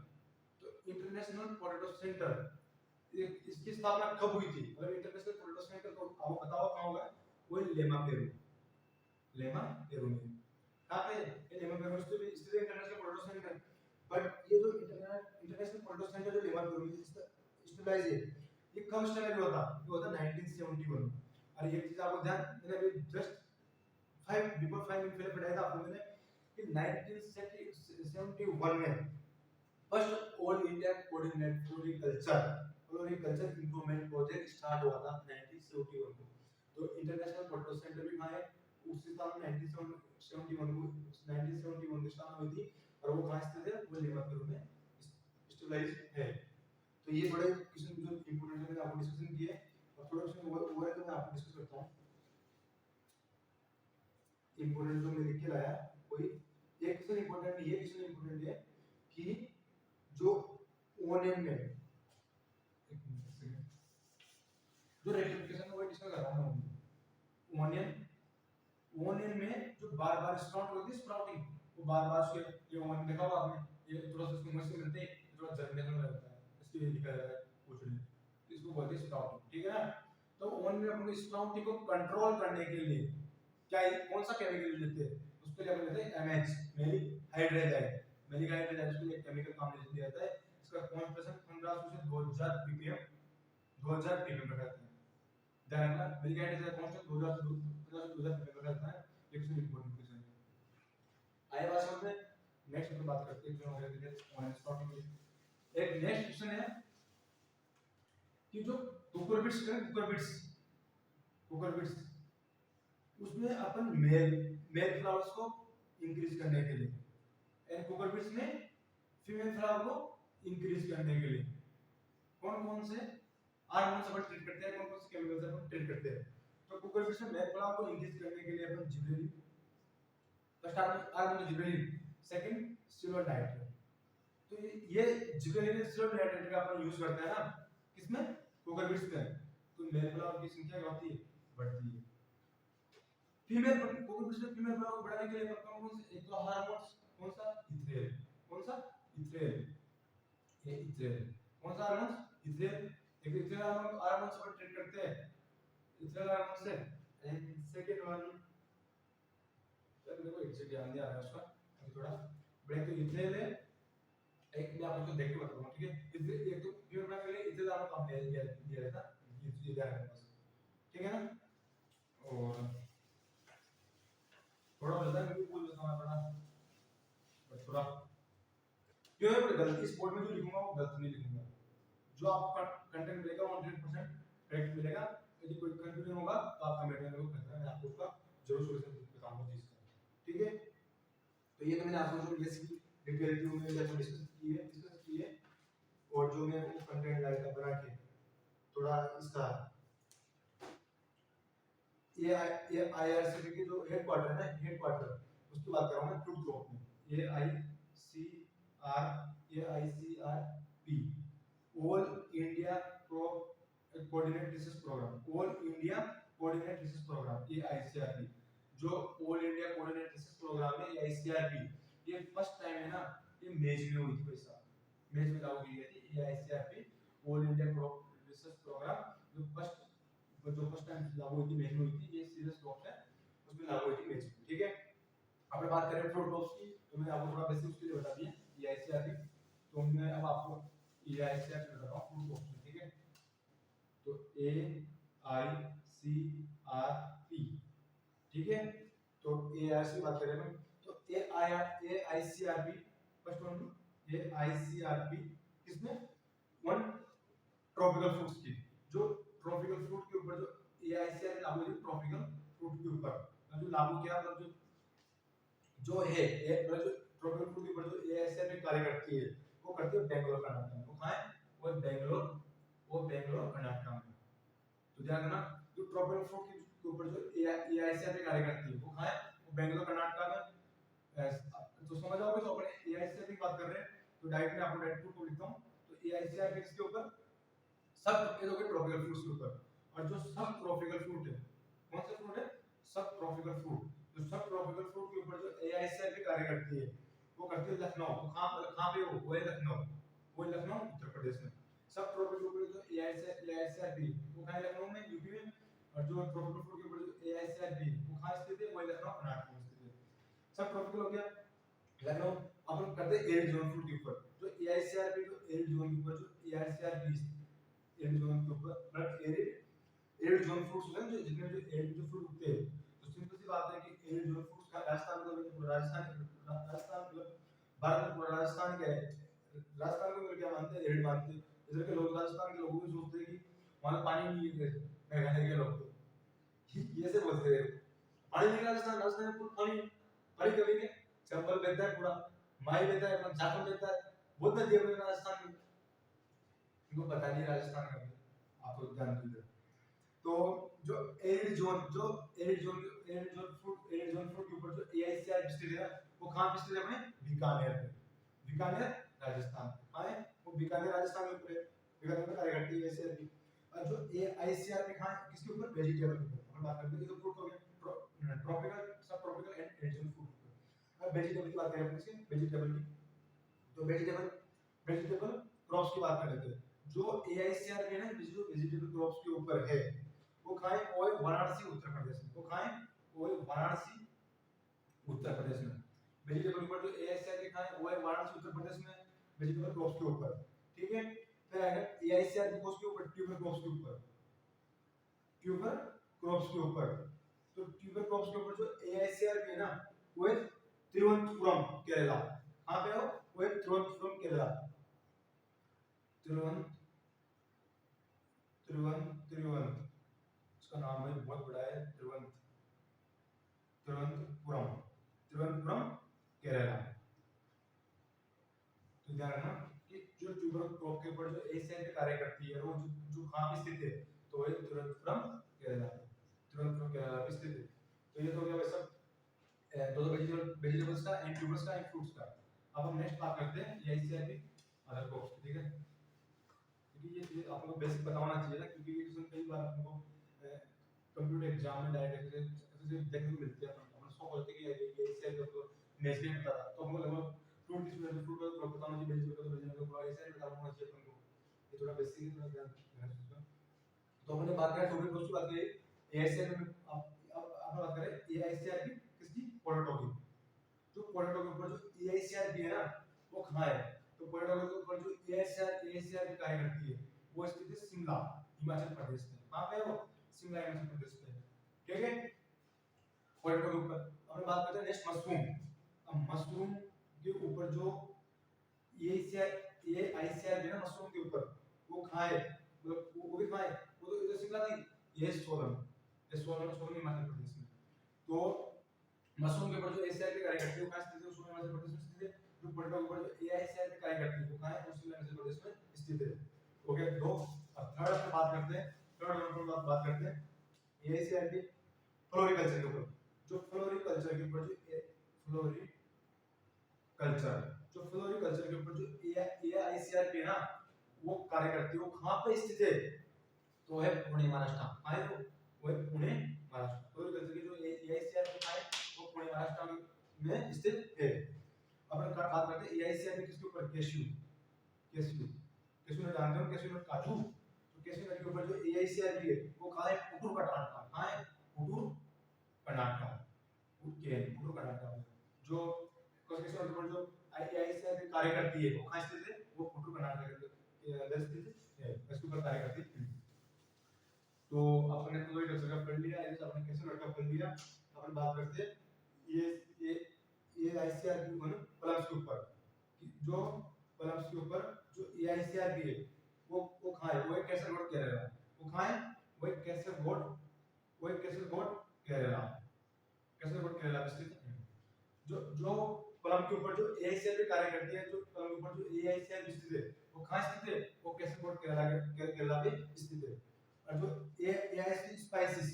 तो इंटरनेशनल पोटैटो सेंटर इसकी स्थापना कब हुई थी? मतलब इंटरनेशनल पोटैटो सेंटर को आपको बताओ कहां होगा? वो लेमा पेरू, लेमा पेरू में। कहाँ पे ये लिमा पिरामिड स्थित इंटरनेशनल पोर्टो सेंटर। बट ये जो इंटरनेशनल पोर्टो सेंटर जो लिमा पिरामिड स्टेबलाइज है, ये कब स्टेबलाइज हुआ था? ये हुआ था 1971। और ये चीज आपको ध्यान मैंने अभी जस्ट 5 मिनट पहले पढ़ाया था आपको मैंने कि 1971 में first all India coordinate floriculture improvement project start हुआ था 1971 को। तो इंटरनेशनल पोर्टो सेंटर भी कहाँ है? उसी साल 1971 को स्टार्ट हुई थी। और वो कहाँ स्थित है? वो लिमा पेरू में स्टेबलाइज है। तो ये बड़े क्वेश्चन जो इंपॉर्टेंट है आपको डिस्कशन किए, और थोड़ा क्वेश्चन वो है तो मैं आपको डिस्कस करता हूँ। इंपॉर्टेंट जो मैं लिख के लाया कोई एक क्वेश्चन इंपॉर्टेंट, ये क्वेश्चन इंपॉर्टेंट है कि जो ओनियन में जो रेक्टिफिकेशन वो डिस्कस कर रहा हूं मैं। ओनियन में जो बार-बार स्प्राउट होती है, स्प्राउटिंग, वो बार-बार से ये ओनियन देखा होगा आपने, ये थोड़ा सा इसको मुझसे मिलते हैं, थोड़ा जर्मिनेशन लगता है, इसके लिए लिखा है कुछ नहीं, इसको बोलते हैं स्प्राउटिंग, ठीक है ना। तो ओनियन में अपन स्प्राउटिंग को कंट्रोल करने के लिए क्या कौन सा केमिकल यूज करते हैं? उसके लिए अपन लेते हैं MH, malic hydride. Malic hydride उसके लिए केमिकल काम में लिया जाता है। इसका कॉन्सेंट्रेशन 1500 से 2000 ppm 2000 ppm रखा जाता है। ध्यान रखना, मैलिक हाइड्राइड का कांस्टेंट 2000 से 2000 ppm रखा जाता है। ये क्वेश्चन इंपॉर्टेंट क्वेश्चन है। आए बात समझ में? नेक्स्ट अपन बात करते हैं जो हमारे ऑन स्पॉटिंग में एक नेक्स्ट क्वेश्चन है कि जो कुकुरबिट्स है, कुकुरबिट्स उसमें अपन मेल फ्लावर्स को इंक्रीज करने के लिए एंड कुकुरबिट्स में फीमेल फ्लावर को इंक्रीज करने के लिए कौन कौन से हार्मोन से अपन ट्रीट करते हैं, कौन कौन से केमिकल से अपन ट्रीट करते हैं? तो कुकुरबिट्स में मेल फ्लावर को इंक्रीज करने के लिए अपन gibberellin, first hormone gibberellin, second silver nitrate. तो ये जिबरेलिन सिल्वर नाइट्रेट का अपन यूज करते हैं ना किसमें? कुकुरबिट्स में। तो मेल फ्लावर की संख्या क्या होती है? बढ़ती है। फीमेल कुकुरबिट्स में फीमेल फ्लावर को बढ़ाने के लिए कौन कौन से? एक तो हार्मोन्स, कौन सा? इथ्रेल, कौन सा? इथ्रेल, ये इथ्रेल, कौन सा हार्मोन? इथ्रेल। एक इथ्रेल हार्मोन से ट्रीट करते हैं, इथ्रेल हार्मोन से। एंड सेकंड वन, देखो एग्जैक्ट ध्यान नहीं आ रहा है उसका, अभी थोड़ा ब्रेक। तो इथ्रेल है, एक मैं आपको देख के बताऊंगा, ठीक है। इथ्रेल एक तो फीमेल फ्लावर के लिए इथ्रेल हार्मोन काम दिया रहता है, ये ध्यान रखना बस, ठीक है ना। और थोड़ा बता मैं भी बोल देता हूं थोड़ा, बट थोड़ा क्यों है गलती इस बोर्ड में जो लिखूंगा वो गलत नहीं लिखूंगा। जो आपका कंटेंट मिलेगा 100% करेक्ट मिलेगा। यदि कोई कंफ्यूजन होगा तो आप कमेंट में मेरे को कहना, मैं आपको उसका जरूर सॉल्यूशन बताऊंगा चीज का, ठीक है। तो ये तो मैंने आपको जो बेसिक डिटेल में जैसे डिस्कस की है, और जो मैं वो कंटेंट लाया था बना के थोड़ा इसका ये आईआरसीटी के जो हेडक्वार्टर है ना, हेडक्वार्टर उसकी बात कर रहा हूं मैं, फ्रूट क्रॉप में AICRP all India coordinate research programme, all India coordinate research programme AICRP। जो all India coordinate research programme है AICRP, ये फर्स्ट टाइम है ना, ये मेज में हुई थी, पैसा मेज में लागू की गई थी AICRP all India crop research programme. जो फर्स्ट टाइम लागू हुई थी, मेज में हुई थी, ये सीरियस क्रॉप है उसमें लागू हुई थी मेज में, ठीक है। अब बात करें फ्रूट क्रॉप्स की, तो मैंने आपको थोड़ा बेसिक उसके लिए बता दिया AICRP। तो मैं अब आपको AICRP बताता हूं फ्रूट क्रॉप्स में, ठीक है। तो AICRP, ठीक है। तो AICRP बात करें हम, तो AICRP फर्स्ट वन, AICRP किसमें? वन ट्रॉपिकल फ्रूट्स की, जो ट्रॉपिकल फ्रूट के ऊपर जो AICRP लागू हुई, ट्रॉपिकल फ्रूट के ऊपर जो लागू किया, मतलब जो है एक जो ट्रॉपिकल फ्रूट के ऊपर जो AICRP कार्य करती है, वो करती है बेंगलोर कर्नाटक में। वो कहां है? वो बेंगलोर कर्नाटक में। तो ध्यान रखना, जो ट्रॉपिकल फ्रूट के ऊपर जो AICRP कार्य करती है वो कहां है? वो बेंगलोर कर्नाटक में। तो समझ आओगे, तो अपने AICRP की बात कर रहे हैं, तो डायरेक्ट में आपको डायरेक्ट फ्रूट को लिखता हूं। तो AICRP किसके ऊपर? सब ट्रॉपिकल फ्रूट्स के ऊपर। और जो सब ट्रॉपिकल फ्रूट है, कौन सा फ्रूट है? सब ट्रॉपिकल फ्रूट। जो सब ट्रॉपिकल फ्रूट के ऊपर जो AICRP कार्य करती है, वो करती है लखनऊ। तो कहां पे वो है? लखनऊ, वो लखनऊ उत्तर प्रदेश में। सब ट्रॉपिकल फ्रूट जो AICRP वो कहां है? लखनऊ में, यूपी में। और जो ट्रॉपिकल फ्रूट के ऊपर जो AICRP वो कहां स्थित है? वो लखनऊ कर्नाटक में स्थित है। सब ट्रॉपिकल हो गया। लखनऊ अपन करते एरिड जोन फ्रूट के ऊपर, जो एआईसीआरबी जो एरिड जोन के ऊपर जो एआईसीआरबी एरिड जोन के ऊपर मतलब एरिड जोन फ्रूट्स होते हैं जो जितने जो एरिड जो फ्रूट उगते हैं, तो सिंपल सी बात है कि एरिड जोन फ्रूट्स का राजस्थान में पूरा राजस्थान मतलब भारत में पूरा राजस्थान क्या है, राजस्थान को क्या मानते हैं, एरिड मानते हैं। इधर के लोग राजस्थान के लोग भी सोचते हैं कि वहां पानी नहीं है, मेघालय के लोग तो ये से बोलते हैं पानी नहीं, राजस्थान राजस्थान में पूरा पानी पानी कभी के चंबल बहता है पूरा, माई बहता है अपना झारखंड बहता है, बहुत नदी है राजस्थान में, इनको पता नहीं राजस्थान का भी, आप लोग जान दीजिए। तो जो एरिड जोन फ्रूट के ऊपर जो एआईसीआर स्थित है वो कहां पे स्थित है, अपने बीकानेर पे, बीकानेर राजस्थान है, वो बीकानेर राजस्थान के ऊपर है, बीकानेर में कार्य करती है एआईसीआर की। और जो एआईसीआर पे कहां किसके ऊपर, वेजिटेबल के ऊपर अपन बात करते हैं, ये तो फ्रूट हो गया ट्रॉपिकल सब ट्रॉपिकल एंड एडिशनल फ्रूट। अब वेजिटेबल की बात करें अपन, इसके वेजिटेबल की, तो वेजिटेबल क्रॉप्स की बात कर लेते हैं। जो एआईसीआर के ना जो वेजिटेबल क्रॉप्स के ऊपर है वो कहां है, वो वाराणसी उत्तर प्रदेश में, वो कहां है, वो वाराणसी उत्तर प्रदेश में। वेजिटेबल ऊपर जो एआईसीआर के कहां है, वो है वाराणसी उत्तर प्रदेश में, वेजिटेबल क्रॉप्स के ऊपर, ठीक है। फिर आएगा एआईसीआर के क्रॉप्स के ऊपर, ट्यूबर क्रॉप्स के ऊपर, ट्यूबर क्रॉप्स के ऊपर, तो ट्यूबर क्रॉप्स के ऊपर जो एआईसीआर के है ना वो है तिरुवनंतपुरम केरला, कहां पे हो, वो है तिरुवनंतपुरम केरला, तिरुवंत तिरुवंत तिरुवंत इसका नाम है बहुत बड़ा है, तिरुवनंतपुरम, तिरुवनंतपुरम केरला। तो ध्यान रखना कि जो ट्यूबर क्रॉप के ऊपर जो एशिया पे कार्य करती है वो जो कहां पे स्थित है, तो वह तिरुवनंतपुरम केरला, तिरुवनंतपुरम केरला पे स्थित है। तो ये तो हो गया भाई सब दो वेजिटेबल्स का एंड ट्यूबर्स का एंड फ्रूट्स का। अब हम नेक्स्ट बात करते हैं एशिया पे अदर क्रॉप्स, ठीक है, क्योंकि ये आप लोगों को बेसिक पता होना चाहिए ना, क्योंकि ये क्वेश्चन कई बार आपको कंप्यूटर एग्जाम में डायरेक्ट ऐसे देखने को मिलते हैं। अपन सो बोलते हैं कि ये एशिया का तो नेशनल में था, तो हमको लगभग फ्रूट की स्टूडेंट फ्रूट का पता होना चाहिए, वेजिटेबल का वेजिटेबल का ऐसा ही बता होना चाहिए अपन को, ये थोड़ा बेसिक है, थोड़ा ध्यान रखना। तो हमने बात करें टोटल क्रॉप्स की बात करें एआईसीआर में, अब बात करें एआईसीआर की किसकी, पोटैटो की। जो पोटैटो के ऊपर जो एआईसीआर भी है ना वो कहां है, तो पोटैटो के ऊपर जो एआईसीआर की कार्य करती है वो स्थित है शिमला हिमाचल प्रदेश में, कहां पे है वो, शिमला हिमाचल प्रदेश में, ठीक है। पोटैटो के ऊपर अब बात करते हैं नेक्स्ट मशरूम। अब मशरूम के ऊपर जो एआईसीआर भी है ना मशरूम के ऊपर वो कहां है, मतलब वो भी कहां है, वो तो इधर शिमला थी, ये सोलन, ये सोलन हिमाचल प्रदेश में। तो मशरूम के ऊपर जो एआईसीआर की कार्य करती है वो कहां स्थित है, सोलन हिमाचल प्रदेश में स्थित है। जो पोटैटो के ऊपर जो एआईसीआर की कार्य करती है वो कहां है, शिमला हिमाचल प्रदेश में स्थित है। ओके, दो। अब थर्ड पे बात करते हैं, थर्ड नंबर पर बात करते हैं एआईसीआर की फ्लोरिकल्चर के ऊपर। जो फ्लोरिकल्चर के ऊपर जो फ्लोरिकल्चर के ऊपर जो एआईसीआर है ना वो कार्य करती है वो कहां पे स्थित है, तो है पुणे महाराष्ट्र, कहां है वो है पुणे महाराष्ट्र। फ्लोरिकल्चर की जो एआईसीआर है वो पुणे महाराष्ट्र में स्थित है। अब हम बात करते हैं एआईसीआर में किसके ऊपर, केशू, केशू केशू नट जानते हो, केशू नट काजू, तो केशू नट के ऊपर जो एआईसीआर है वो कहां है, पुटूर कर्नाटक, कहां है, पुटूर कर्नाटक, पुटूर कर्नाटक। जो केशू नट के ऊपर जो आईआईसीआर की कार्य करती है वो कहां स्थित है, वो पुटूर कर्नाटक के अंदर स्थित है, इसके ऊपर कार्य करती है। तो अपने फ्लोरिकल्चर का पढ़ लिया, ऐसे अपने केशू नट का पढ़ लिया। अपन बात करते हैं ये आईसीआर की ऊपर प्लम्स के ऊपर, जो प्लम्स के ऊपर जो एआईसीआर भी है वो कहां है, वो है कैसरगोड केरला, वो कहां है, वो है कैसरगोड केरला, कैसरगोड केरला में स्थित है। जो प्लम के ऊपर जो एआईसीआर भी कार्य करती है, जो प्लम के ऊपर जो एआईसीआर भी स्थित है वो कहां स्थित है, वो कैसरगोड केरला पे स्थित है। और जो एआईसी स्पाइसेस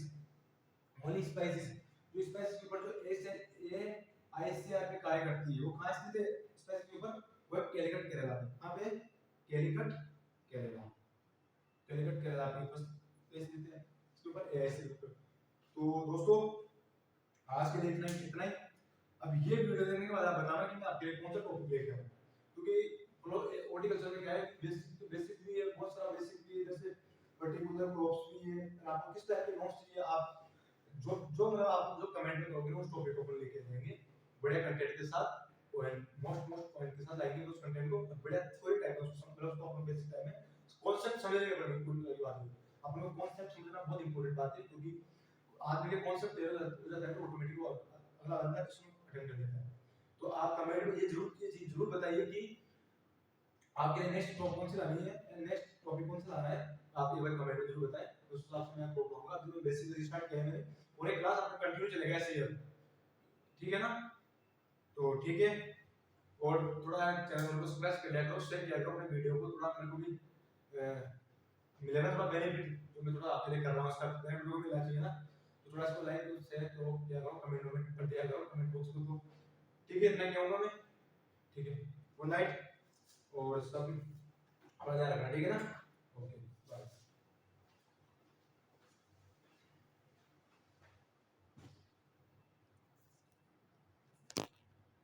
होली स्पाइसेस, जो स्पाइसेस के ऊपर जो एआईसीआर पे कार्य करती है वो कहां स्थित है, स्पाइसेस के ऊपर, वो कैलिकट केरला पे, कहां पे, कैलिकट केरला, कैलिकट केरला पे स्थित है, इसके ऊपर एआईसी के ऊपर। तो दोस्तों आज के लिए इतना ही। अब ये वीडियो देखने के बाद आप बताना कि मैं आपके लिए कौन सा टॉपिक लेके आऊं, क्योंकि हॉर्टिकल्चर में क्या है, बेसिक भी है, बहुत सारा बेसिक भी है, जैसे पर्टिकुलर क्रॉप्स भी है, और आपको किस टाइप के नोट्स चाहिए, आप जो मतलब आप जो कमेंट में करोगे उस टॉपिक को अपन लेके जाएंगे। बढ़िया कंटेंट के साथ और मोस्ट पॉइंट के साथ लाएंगे उस कंटेंट को बढ़िया थ्योरी टाइप में उसको मतलब उसको अपन बेसिक टाइम में कॉन्सेप्ट समझने के पड़ेंगे पूरी बात है। अपन को कॉन्सेप्ट समझना बहुत इंपॉर्टेंट बात है क्योंकि आदमी के कॉन्सेप्ट क्लियर हो जाता है तो ऑटोमेटिक वो अगला बंदा क्वेश्चन अटेंड कर लेता है। तो आप कमेंट में ये जरूर बताइए कि आपके लिए नेक्स्ट टॉपिक कौन सी लानी है, नेक्स्ट टॉपिक कौन सा लाना है, आप एक बार कमेंट में जरूर बताएं। उस हिसाब से मैं आपको बताऊंगा। अभी मैं बेसिक से स्टार्ट किया है मैंने और एक क्लास आपका कंटिन्यू चलेगा ऐसे ही, ठीक है ना? तो ठीक है, और थोड़ा चैनल को सब्सक्राइब कर लिया करो, शेयर किया करो अपने वीडियो को, थोड़ा मेरे को भी मिले ना थोड़ा बेनिफिट जो मैं थोड़ा आपके लिए कर रहा हूँ उसका बेनिफिट को मिलना चाहिए ना। तो थोड़ा इसको लाइक शेयर करो, किया करो, कमेंट कर दिया करो कमेंट बॉक्स में। तो ठीक है, इतना कहूँगा मैं। ठीक है, गुड नाइट और सब अपना ध्यान रखना, ठीक है ना?